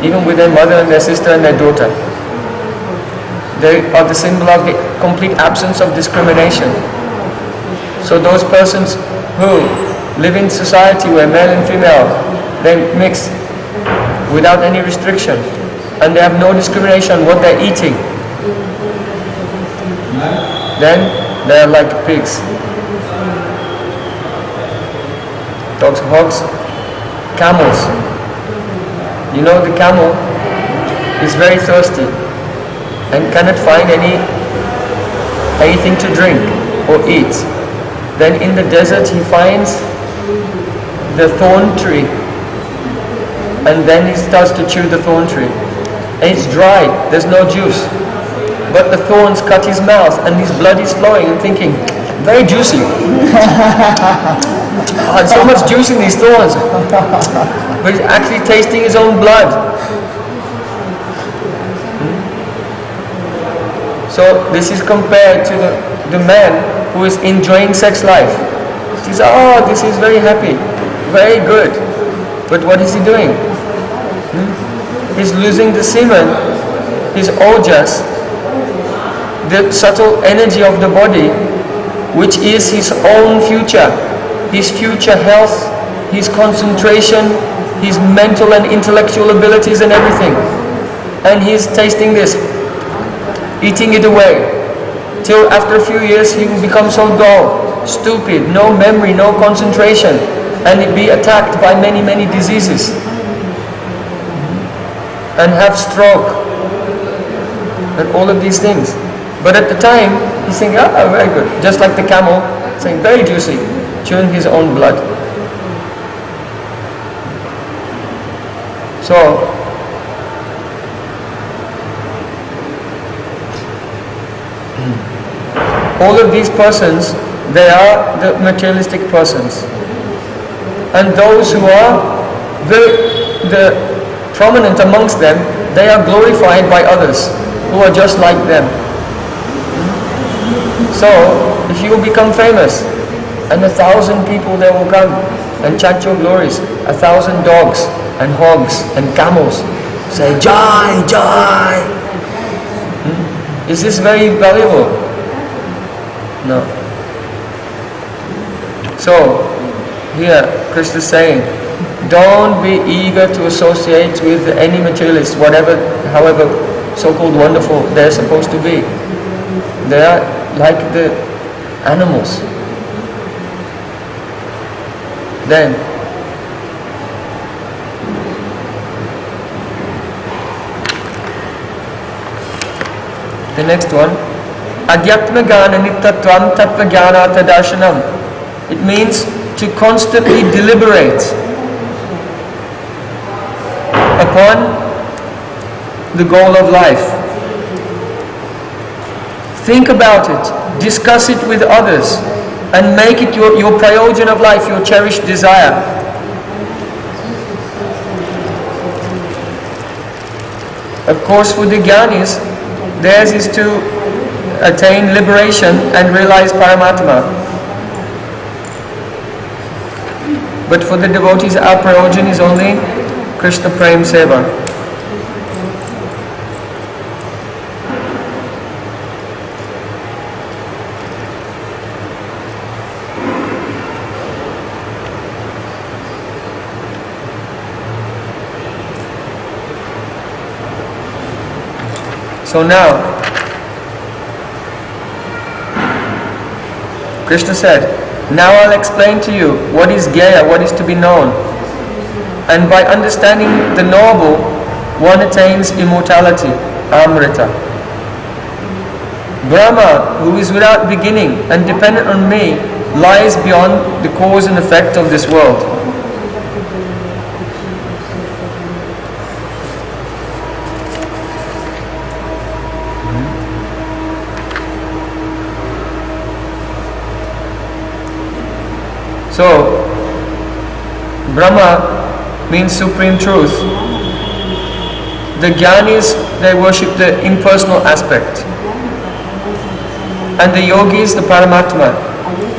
even with their mother and their sister and their daughter. They are the symbol of the complete absence of discrimination. So those persons who live in society where male and female, they mix without any restriction, and they have no discrimination on what they're eating, then they are like pigs. Dogs, hogs, camels. You know, the camel is very thirsty and cannot find anything to drink or eat. Then in the desert he finds the thorn tree, and then he starts to chew the thorn tree. And it's dry, there's no juice. But the thorns cut his mouth and his blood is flowing, and thinking, very juicy. So much juice in these thorns. But he's actually tasting his own blood. So this is compared to the man who is enjoying sex life. He says, oh, this is very happy, very good. But what is he doing? He's losing the semen, his ojas, the subtle energy of the body, which is his own future, his future health, his concentration, his mental and intellectual abilities and everything. And he's tasting this, eating it away, till after a few years he will become so dull, stupid, no memory, no concentration, and he'll be attacked by many diseases and have stroke and all of these things. But at the time he's saying, ah, very good, just like the camel saying, very juicy, chewing his own blood. So all of these persons, they are the materialistic persons. And those who are the prominent amongst them, they are glorified by others who are just like them. So, if you become famous, and 1,000 people there will come and chant your glories, 1,000 dogs and hogs and camels say, Jai, Jai. Is this very valuable? No. So, here Krishna is saying, don't be eager to associate with any materialist, however so-called wonderful they're supposed to be. They are like the animals. Then, the next one, Adhyatma Gana Nittatvam Tattva Jnana Darshanam. It means to constantly deliberate upon the goal of life. Think about it, discuss it with others, and make it your prayojan of life, your cherished desire. Of course, for the jnanis, theirs is to attain liberation and realize Paramatma. But for the devotees, our prayojan is only Krishna Prem Seva. So now, Krishna said, now I'll explain to you what is Gaya, what is to be known. And by understanding the knowable, one attains immortality, Amrita. Brahma, who is without beginning and dependent on me, lies beyond the cause and effect of this world. So, Brahma means supreme truth. The jnanis, they worship the impersonal aspect. And the yogis, the Paramatma.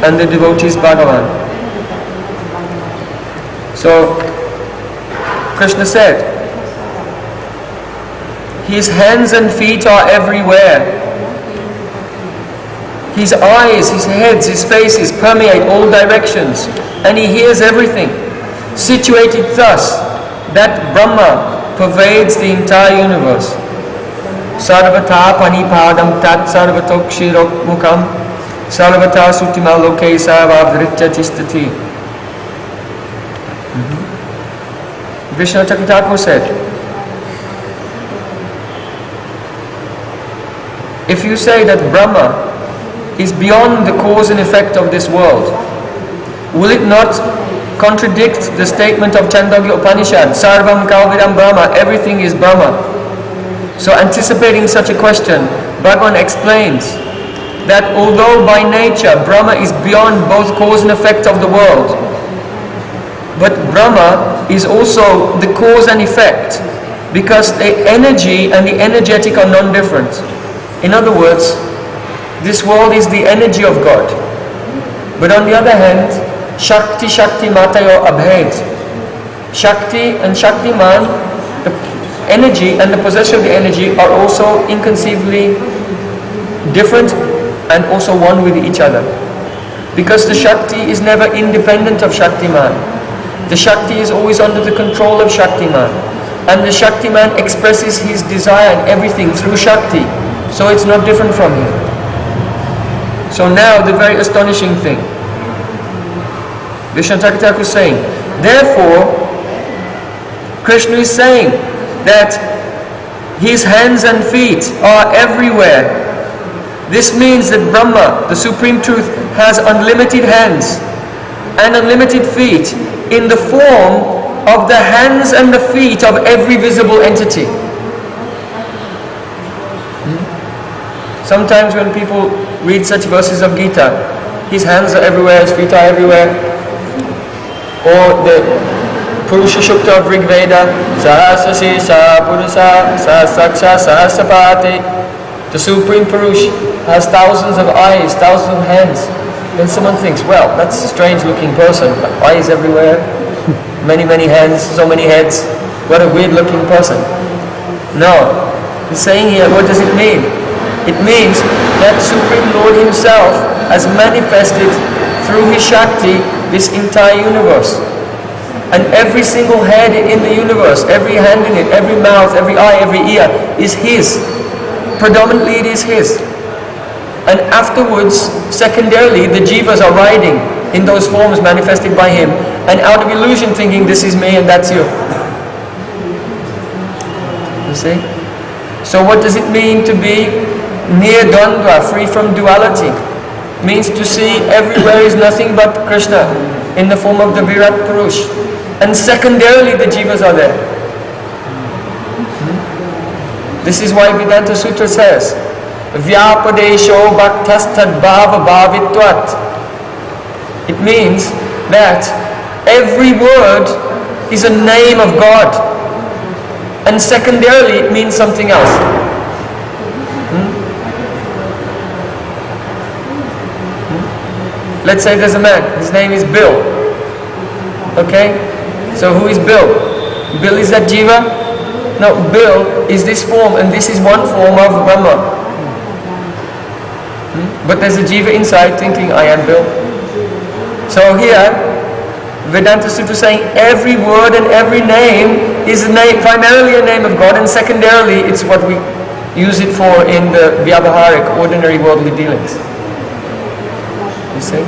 And the devotees, Bhagavan. So, Krishna said, his hands and feet are everywhere. His eyes, his heads, his faces permeate all directions, and he hears everything. Situated thus, that Brahma pervades the entire universe. Sarvata panipadam tat sarvatokshirok mukam sarvata sutima loke sarvavritya tistati. Vishnu Thakur said, if you say that Brahma is beyond the cause and effect of this world, will it not contradict the statement of Chandogya Upanishad, Sarvam Kalvidam Brahma, everything is Brahma? So anticipating such a question, Bhagavan explains that although by nature Brahma is beyond both cause and effect of the world, but Brahma is also the cause and effect, because the energy and the energetic are non-different. In other words, this world is the energy of God. But on the other hand, Shakti Shakti Matayo Abhed. Shakti and Shaktiman, the energy and the possessor of the energy are also inconceivably different and also one with each other. Because the Shakti is never independent of Shaktiman. The Shakti is always under the control of Shaktiman. And the Shaktiman expresses his desire and everything through Shakti. So it's not different from him. So now the very astonishing thing. Vishnu Thakur is saying, therefore, Krishna is saying that his hands and feet are everywhere. This means that Brahma, the Supreme Truth, has unlimited hands and unlimited feet in the form of the hands and the feet of every visible entity. Sometimes when people read such verses of Gita, his hands are everywhere, his feet are everywhere. Or the Purusha Shukta of Rig Veda, Sahasrasi, Sahapurusa, Sahasaksha, Sahasapati. The Supreme Purush has thousands of eyes, thousands of hands. Then someone thinks, well, that's a strange looking person. Eyes everywhere, many hands, so many heads. What a weird looking person. No. He's saying here, what does it mean? It means that Supreme Lord himself has manifested through his Shakti this entire universe. And every single head in the universe, every hand in it, every mouth, every eye, every ear is his. Predominantly it is his. And afterwards, secondarily, the jivas are riding in those forms manifested by him, and out of illusion thinking this is me and that's you. You see? So what does it mean to be near Dandva, free from duality? It means to see everywhere is nothing but Krishna in the form of the Virat Purush. And secondarily the jivas are there. This is why Vedanta Sutra says, Vyapadesho bhaktastad bhava bhavitvat. It means that every word is a name of God. And secondarily it means something else. Let's say there's a man, his name is Bill. Okay? So who is Bill? Bill is that jiva? No, Bill is this form, and this is one form of Brahma. But there's a jiva inside thinking, I am Bill. So here, Vedanta Sutra is saying every word and every name is a name, primarily a name of God, and secondarily it's what we use it for in the vyavaharic, ordinary worldly dealings. You see?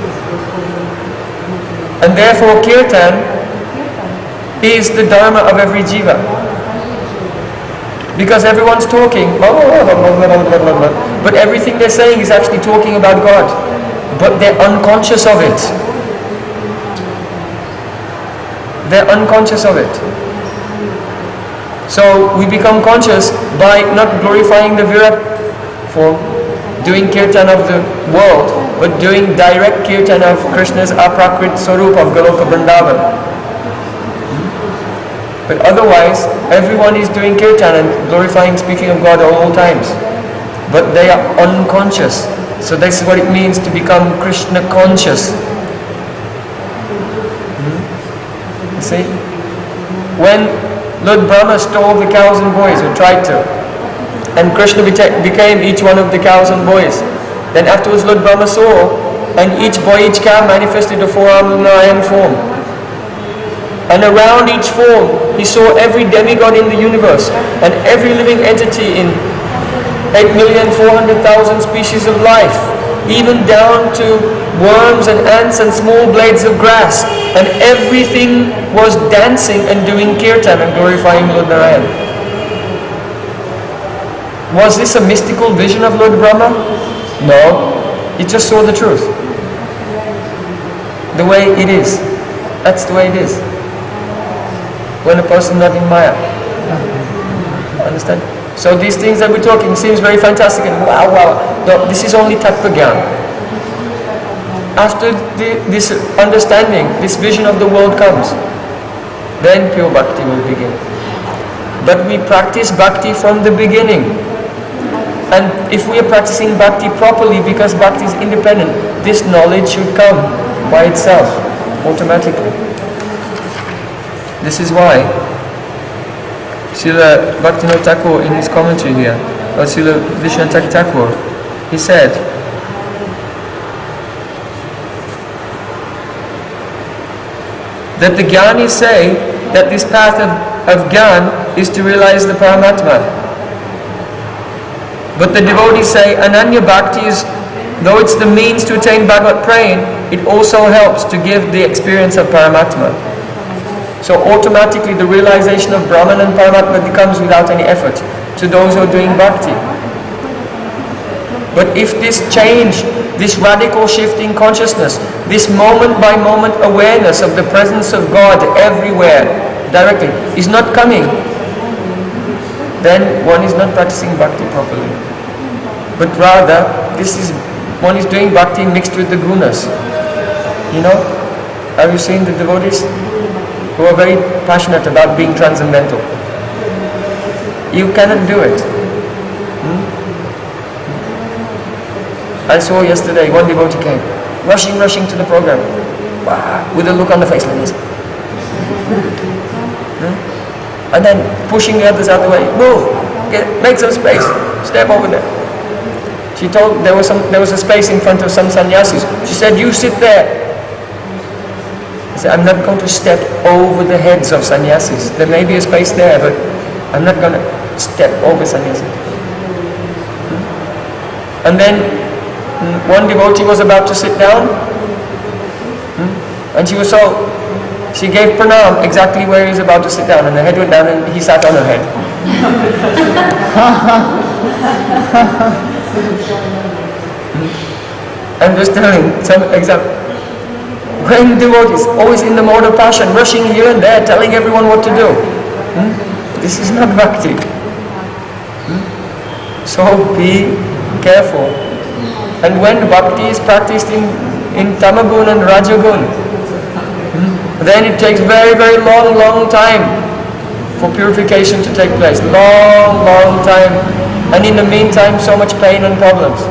And therefore Kirtan is the dharma of every jiva. Because everyone's talking, but everything they're saying is actually talking about God. But they're unconscious of it. They're unconscious of it. So we become conscious by not glorifying the Virat form, doing kirtan of the world, but doing direct kirtan of Krishna's aprakrit swarup of Goloka Vrndavan. But otherwise, everyone is doing kirtan and glorifying, speaking of God at all times. But they are unconscious. So this is what it means to become Krishna conscious. You see? When Lord Brahma stole the cows and boys, or tried to, and Krishna became each one of the cows and boys, then afterwards Lord Brahma saw, and each boy, each cow manifested a four-armed Narayan form. And around each form, he saw every demigod in the universe and every living entity in 8,400,000 species of life, even down to worms and ants and small blades of grass. And everything was dancing and doing kirtan and glorifying Lord Narayan. Was this a mystical vision of Lord Brahma? No, he just saw the truth. The way it is. That's the way it is. When a person not in Maya. Understand? So these things that we're talking seems very fantastic and wow. No, this is only tattva gyan. After this understanding, this vision of the world comes, then pure bhakti will begin. But we practice bhakti from the beginning. And if we are practicing bhakti properly, because bhakti is independent, this knowledge should come by itself. automatically. This is why Srila Bhaktivinoda Thakur in his commentary here, or Srila Vishwanath Thakur, he said, that the Jnanis say that this path of Jnana is to realize the Paramatma. But the devotees say Ananya Bhakti is, though it's the means to attain Bhagavad praying, it also helps to give the experience of Paramatma. So automatically the realization of Brahman and Paramatma becomes without any effort to those who are doing Bhakti. But if this change, this radical shift in consciousness, this moment by moment awareness of the presence of God everywhere, directly, is not coming, then one is not practicing Bhakti properly. But rather, one is doing Bhakti mixed with the gunas. You know, have you seen the devotees who are very passionate about being transcendental? You cannot do it. I saw yesterday one devotee came, rushing to the program, with a look on the face like this. And then pushing the others out of the way. Move! Make some space. Step over there. She told there was a space in front of some sannyasis. She said, you sit there. I said, I'm not going to step over the heads of sannyasis. There may be a space there, but I'm not going to step over sannyasis. And then one devotee was about to sit down, and she gave pranam exactly where he was about to sit down, and the head went down and he sat on her head. I'm just telling some example. When devotees, always in the mode of passion, rushing here and there, telling everyone what to do, this is not bhakti. So be careful. And when bhakti is practiced in tamagun and rajagun, then it takes very, very long time for purification to take place. Long time. And in the meantime, so much pain and problems.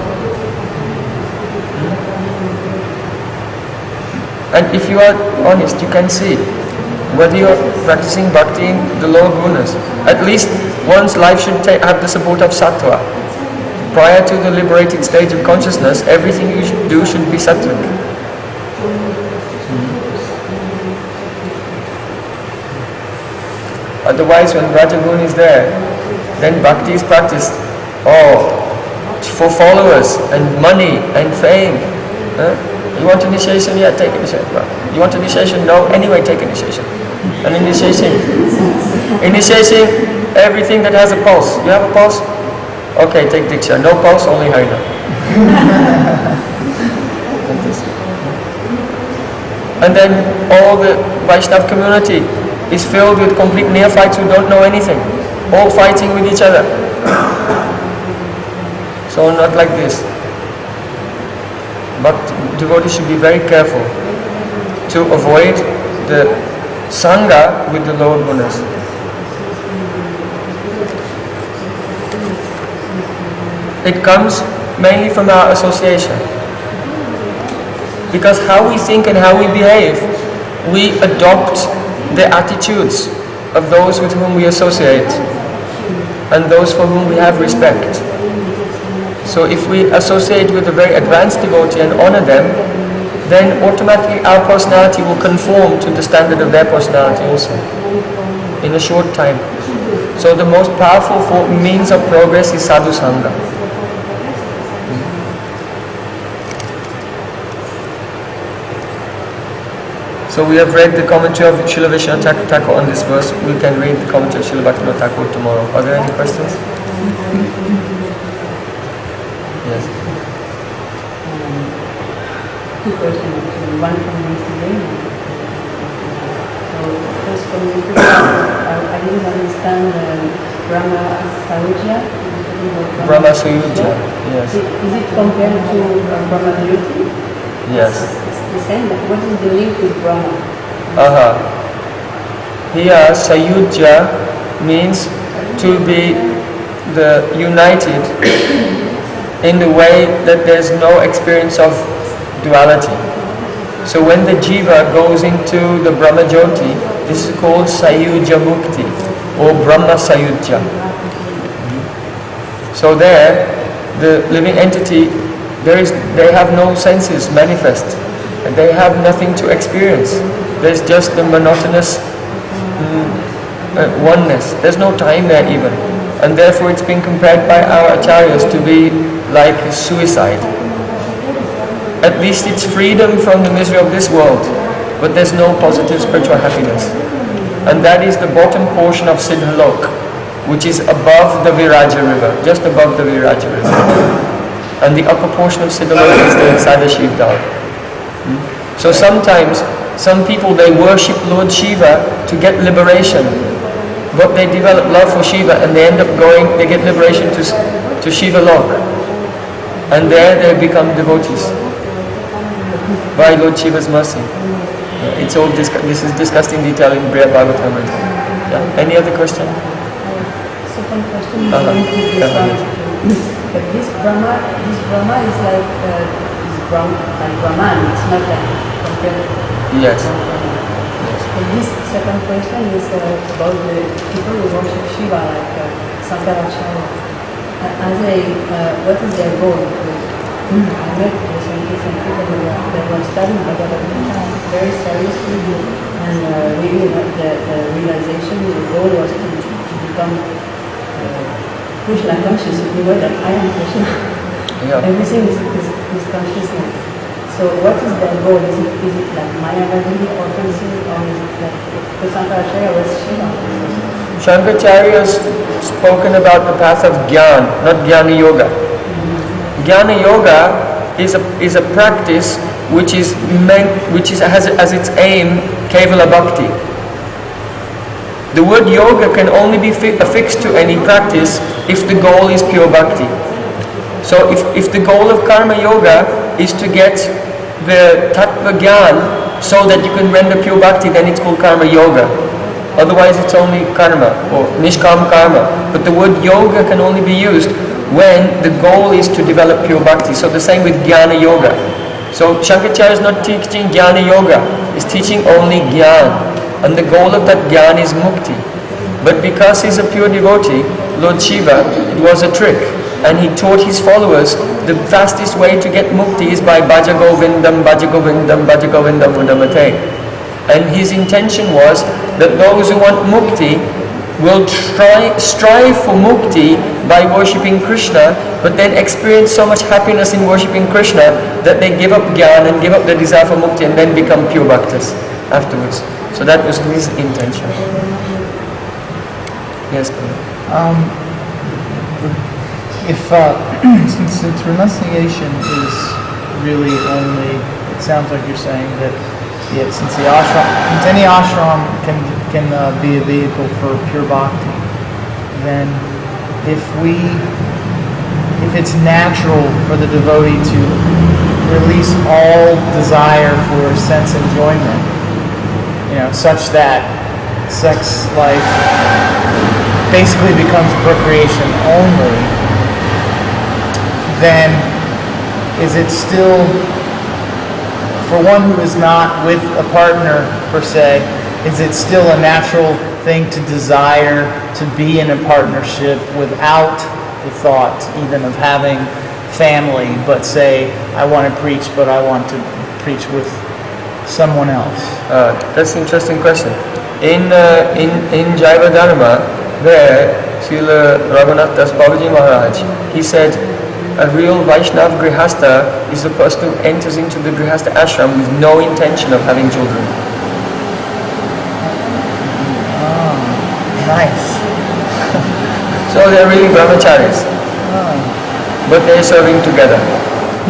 And if you are honest, you can see whether you are practicing bhakti in the lower gunas. At least one's life should have the support of sattva. Prior to the liberated stage of consciousness, everything you should do should be sattvic. Otherwise, when Rajagun is there, then bhakti is practiced. For followers and money and fame. You want initiation? Yeah, take initiation. You want initiation? No, anyway, take initiation. And initiation, everything that has a pulse. You have a pulse? Okay, take Diksha. No pulse, only Harina. And then all the Vaishnava community is filled with complete neophytes who don't know anything, all fighting with each other. So not like this. But devotees should be very careful to avoid the sangha with the lower gunas. It comes mainly from our association. Because how we think and how we behave, we adopt the attitudes of those with whom we associate and those for whom we have respect. So if we associate with a very advanced devotee and honor them, then automatically our personality will conform to the standard of their personality also, in a short time. So the most powerful means of progress is sadhu sangha. So we have read the commentary of Srila Vishwanath Thakur on this verse. We can read the commentary of Srila Bhaktivinoda Thakur tomorrow. Are there any questions? Yes. Two questions, one from yesterday. So first from yesterday, I didn't understand Brahma Sayuja. Brahma Sayuja, yes. Is it compared to Brahma Viruti? Yes. The same, but what is the link with Brahma? Here, Sayuja means to be united in the way that there's no experience of duality. So when the jiva goes into the Brahma Jyoti, this is called Sayuja Mukti or Brahma Sayuja. So there, the living entity, they have no senses manifest, and they have nothing to experience. There's just the monotonous oneness. There's no time there even, and therefore it's been compared by our acharyas to be like suicide. At least it's freedom from the misery of this world, but there's no positive spiritual happiness. And that is the bottom portion of Siddhalok, which is above the Viraja river, just above the Viraja river. And the upper portion of Siddhalok is the Sadashiv Dham. So sometimes, some people, they worship Lord Shiva to get liberation, but they develop love for Shiva and they end up they get liberation to Shiva Lok. And there they become devotees by Lord Shiva's mercy. It's all this is discussed in detail in Brihad Bhagavatam. Yeah. Any other question? Second question is going to this one. But this Brahma is like Brahman. It's not like compared. Yes. And this second question is about the people who worship Shiva, like Sankirtan. What is their goal? I met some different people that were studying Bhagavad-Gita very seriously, and really the realization, the goal was to become Krishna conscious. If you know that I am Krishna, yeah. Everything is consciousness. So what is their goal? Is it like Mayavadi or something, or is it like the Shankaracharya was Shiva? Shankaracharya has spoken about the path of Jnana, not Jnana Yoga. Jnana Yoga is a practice which has as its aim Kevala Bhakti. The word yoga can only be affixed to any practice if the goal is pure bhakti. So if the goal of karma yoga is to get the tattva jnana so that you can render pure bhakti, then it's called karma yoga. Otherwise it's only karma or nishkam karma. But the word yoga can only be used when the goal is to develop pure bhakti. So the same with jnana yoga. So Shankaracharya is not teaching jnana yoga, he's teaching only jnana. And the goal of that jnana is mukti. But because he's a pure devotee, Lord Shiva, it was a trick. And he taught his followers the fastest way to get mukti is by bhaja govindam, bhaja govindam, bhaja govindam mudamate. And his intention was that those who want mukti will strive for mukti by worshipping Krishna, but then experience so much happiness in worshipping Krishna that they give up jnana and give up the desire for mukti and then become pure bhaktas afterwards. So that was his intention. Yes, since renunciation is really only, it sounds like you're saying that since any ashram can be a vehicle for pure bhakti, then if it's natural for the devotee to release all desire for sense enjoyment, such that sex life basically becomes procreation only, then is it still, for one who is not with a partner per se, is it still a natural thing to desire to be in a partnership without the thought even of having family, but say, I want to preach, but I want to preach with someone else? That's an interesting question. In Jaiva Dharma, there, Srila Raghunath Das Babaji Maharaj, he said, a real Vaishnav Grihastha is the person who enters into the Grihastha ashram with no intention of having children. Oh, nice. So they're really brahmacharis, but they're serving together.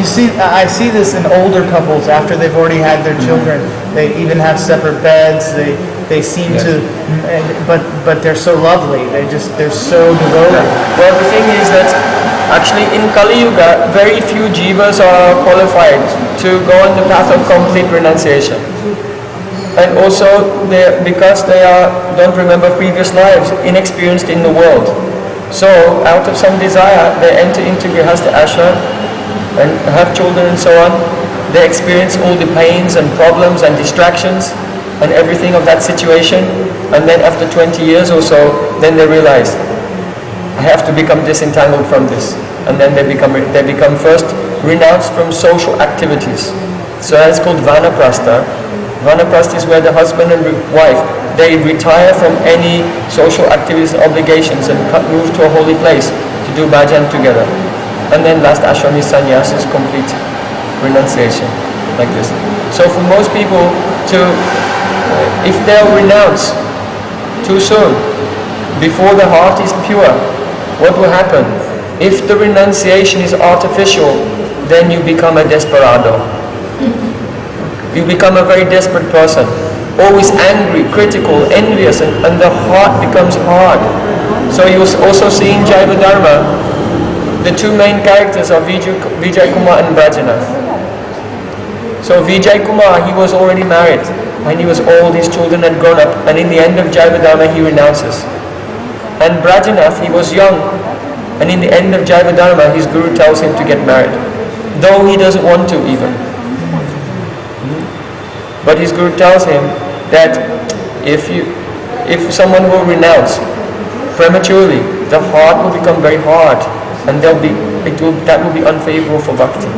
You see, I see this in older couples after they've already had their children. They even have separate beds. They seem to, but they're so lovely. They're so devoted. Well, the thing is that actually in Kali Yuga, very few jivas are qualified to go on the path of complete renunciation. And also, because they don't remember previous lives, inexperienced in the world. So, out of some desire, they enter into Grihastha ashram and have children and so on. they experience all the pains and problems and distractions and everything of that situation, and then after 20 years or so, then they realize, I have to become disentangled from this. And then they become first renounced from social activities. So that's called vanaprastha. Vanaprastha is where the husband and wife, they retire from any social activities and obligations and move to a holy place to do bhajan together. And then last ashram is sannyas, is complete renunciation, like this. So for most people, if they'll renounce too soon, before the heart is pure, what will happen? If the renunciation is artificial, then you become a desperado. You become a very desperate person, always angry, critical, envious, and the heart becomes hard. So you also see in Jaiva Dharma, the two main characters are Vijay Kumar and Brajanath. So Vijay Kumar, he was already married, and he was old, his children had grown up, and in the end of Jaiva Dharma he renounces. And Brajanath, he was young, and in the end of Jaiva Dharma his guru tells him to get married, though he doesn't want to even. But his guru tells him that if someone will renounce prematurely, the heart will become very hard, and that will be unfavorable for bhakti.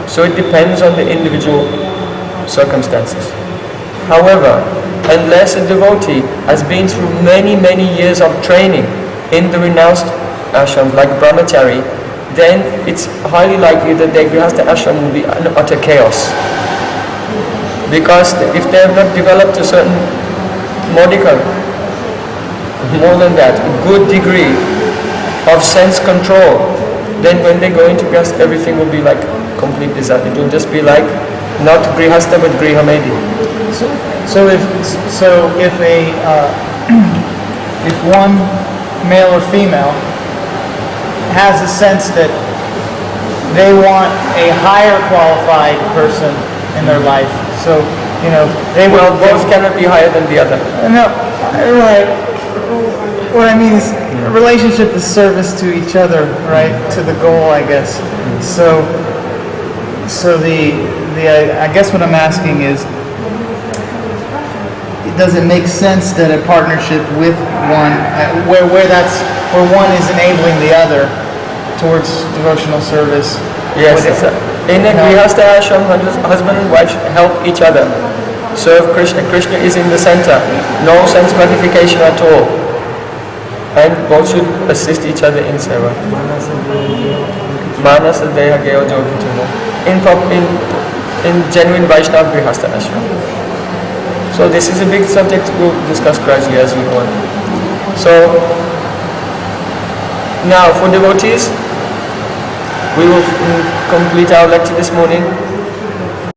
So it depends on the individual circumstances. However, unless a devotee has been through many years of training in the renounced ashram, like brahmachari, then it's highly likely that their grihastha ashram will be an utter chaos. Because if they have not developed a certain modicum, more than that, a good degree of sense control, then when they go into grihastha, everything will be like complete disaster. It will just be like not grihastha but grihamedi. So if one male or female has a sense that they want a higher qualified person in their life, so they will. Well, both cannot be higher than the other. No, right. What I mean is, a relationship is service to each other, right? To the goal, I guess. So I guess what I'm asking is, does it make sense that a partnership with one, where one is enabling the other towards devotional service? Yes, in a grihastha ashram, husband and wife help each other. Serve Krishna. Krishna is in the center. No sense gratification at all. And both should assist each other in seva. Manas deha geo jogituno. In genuine Vaishnava grihastha ashram. So this is a big subject we'll discuss gradually as we go on. So now for devotees, we will complete our lecture this morning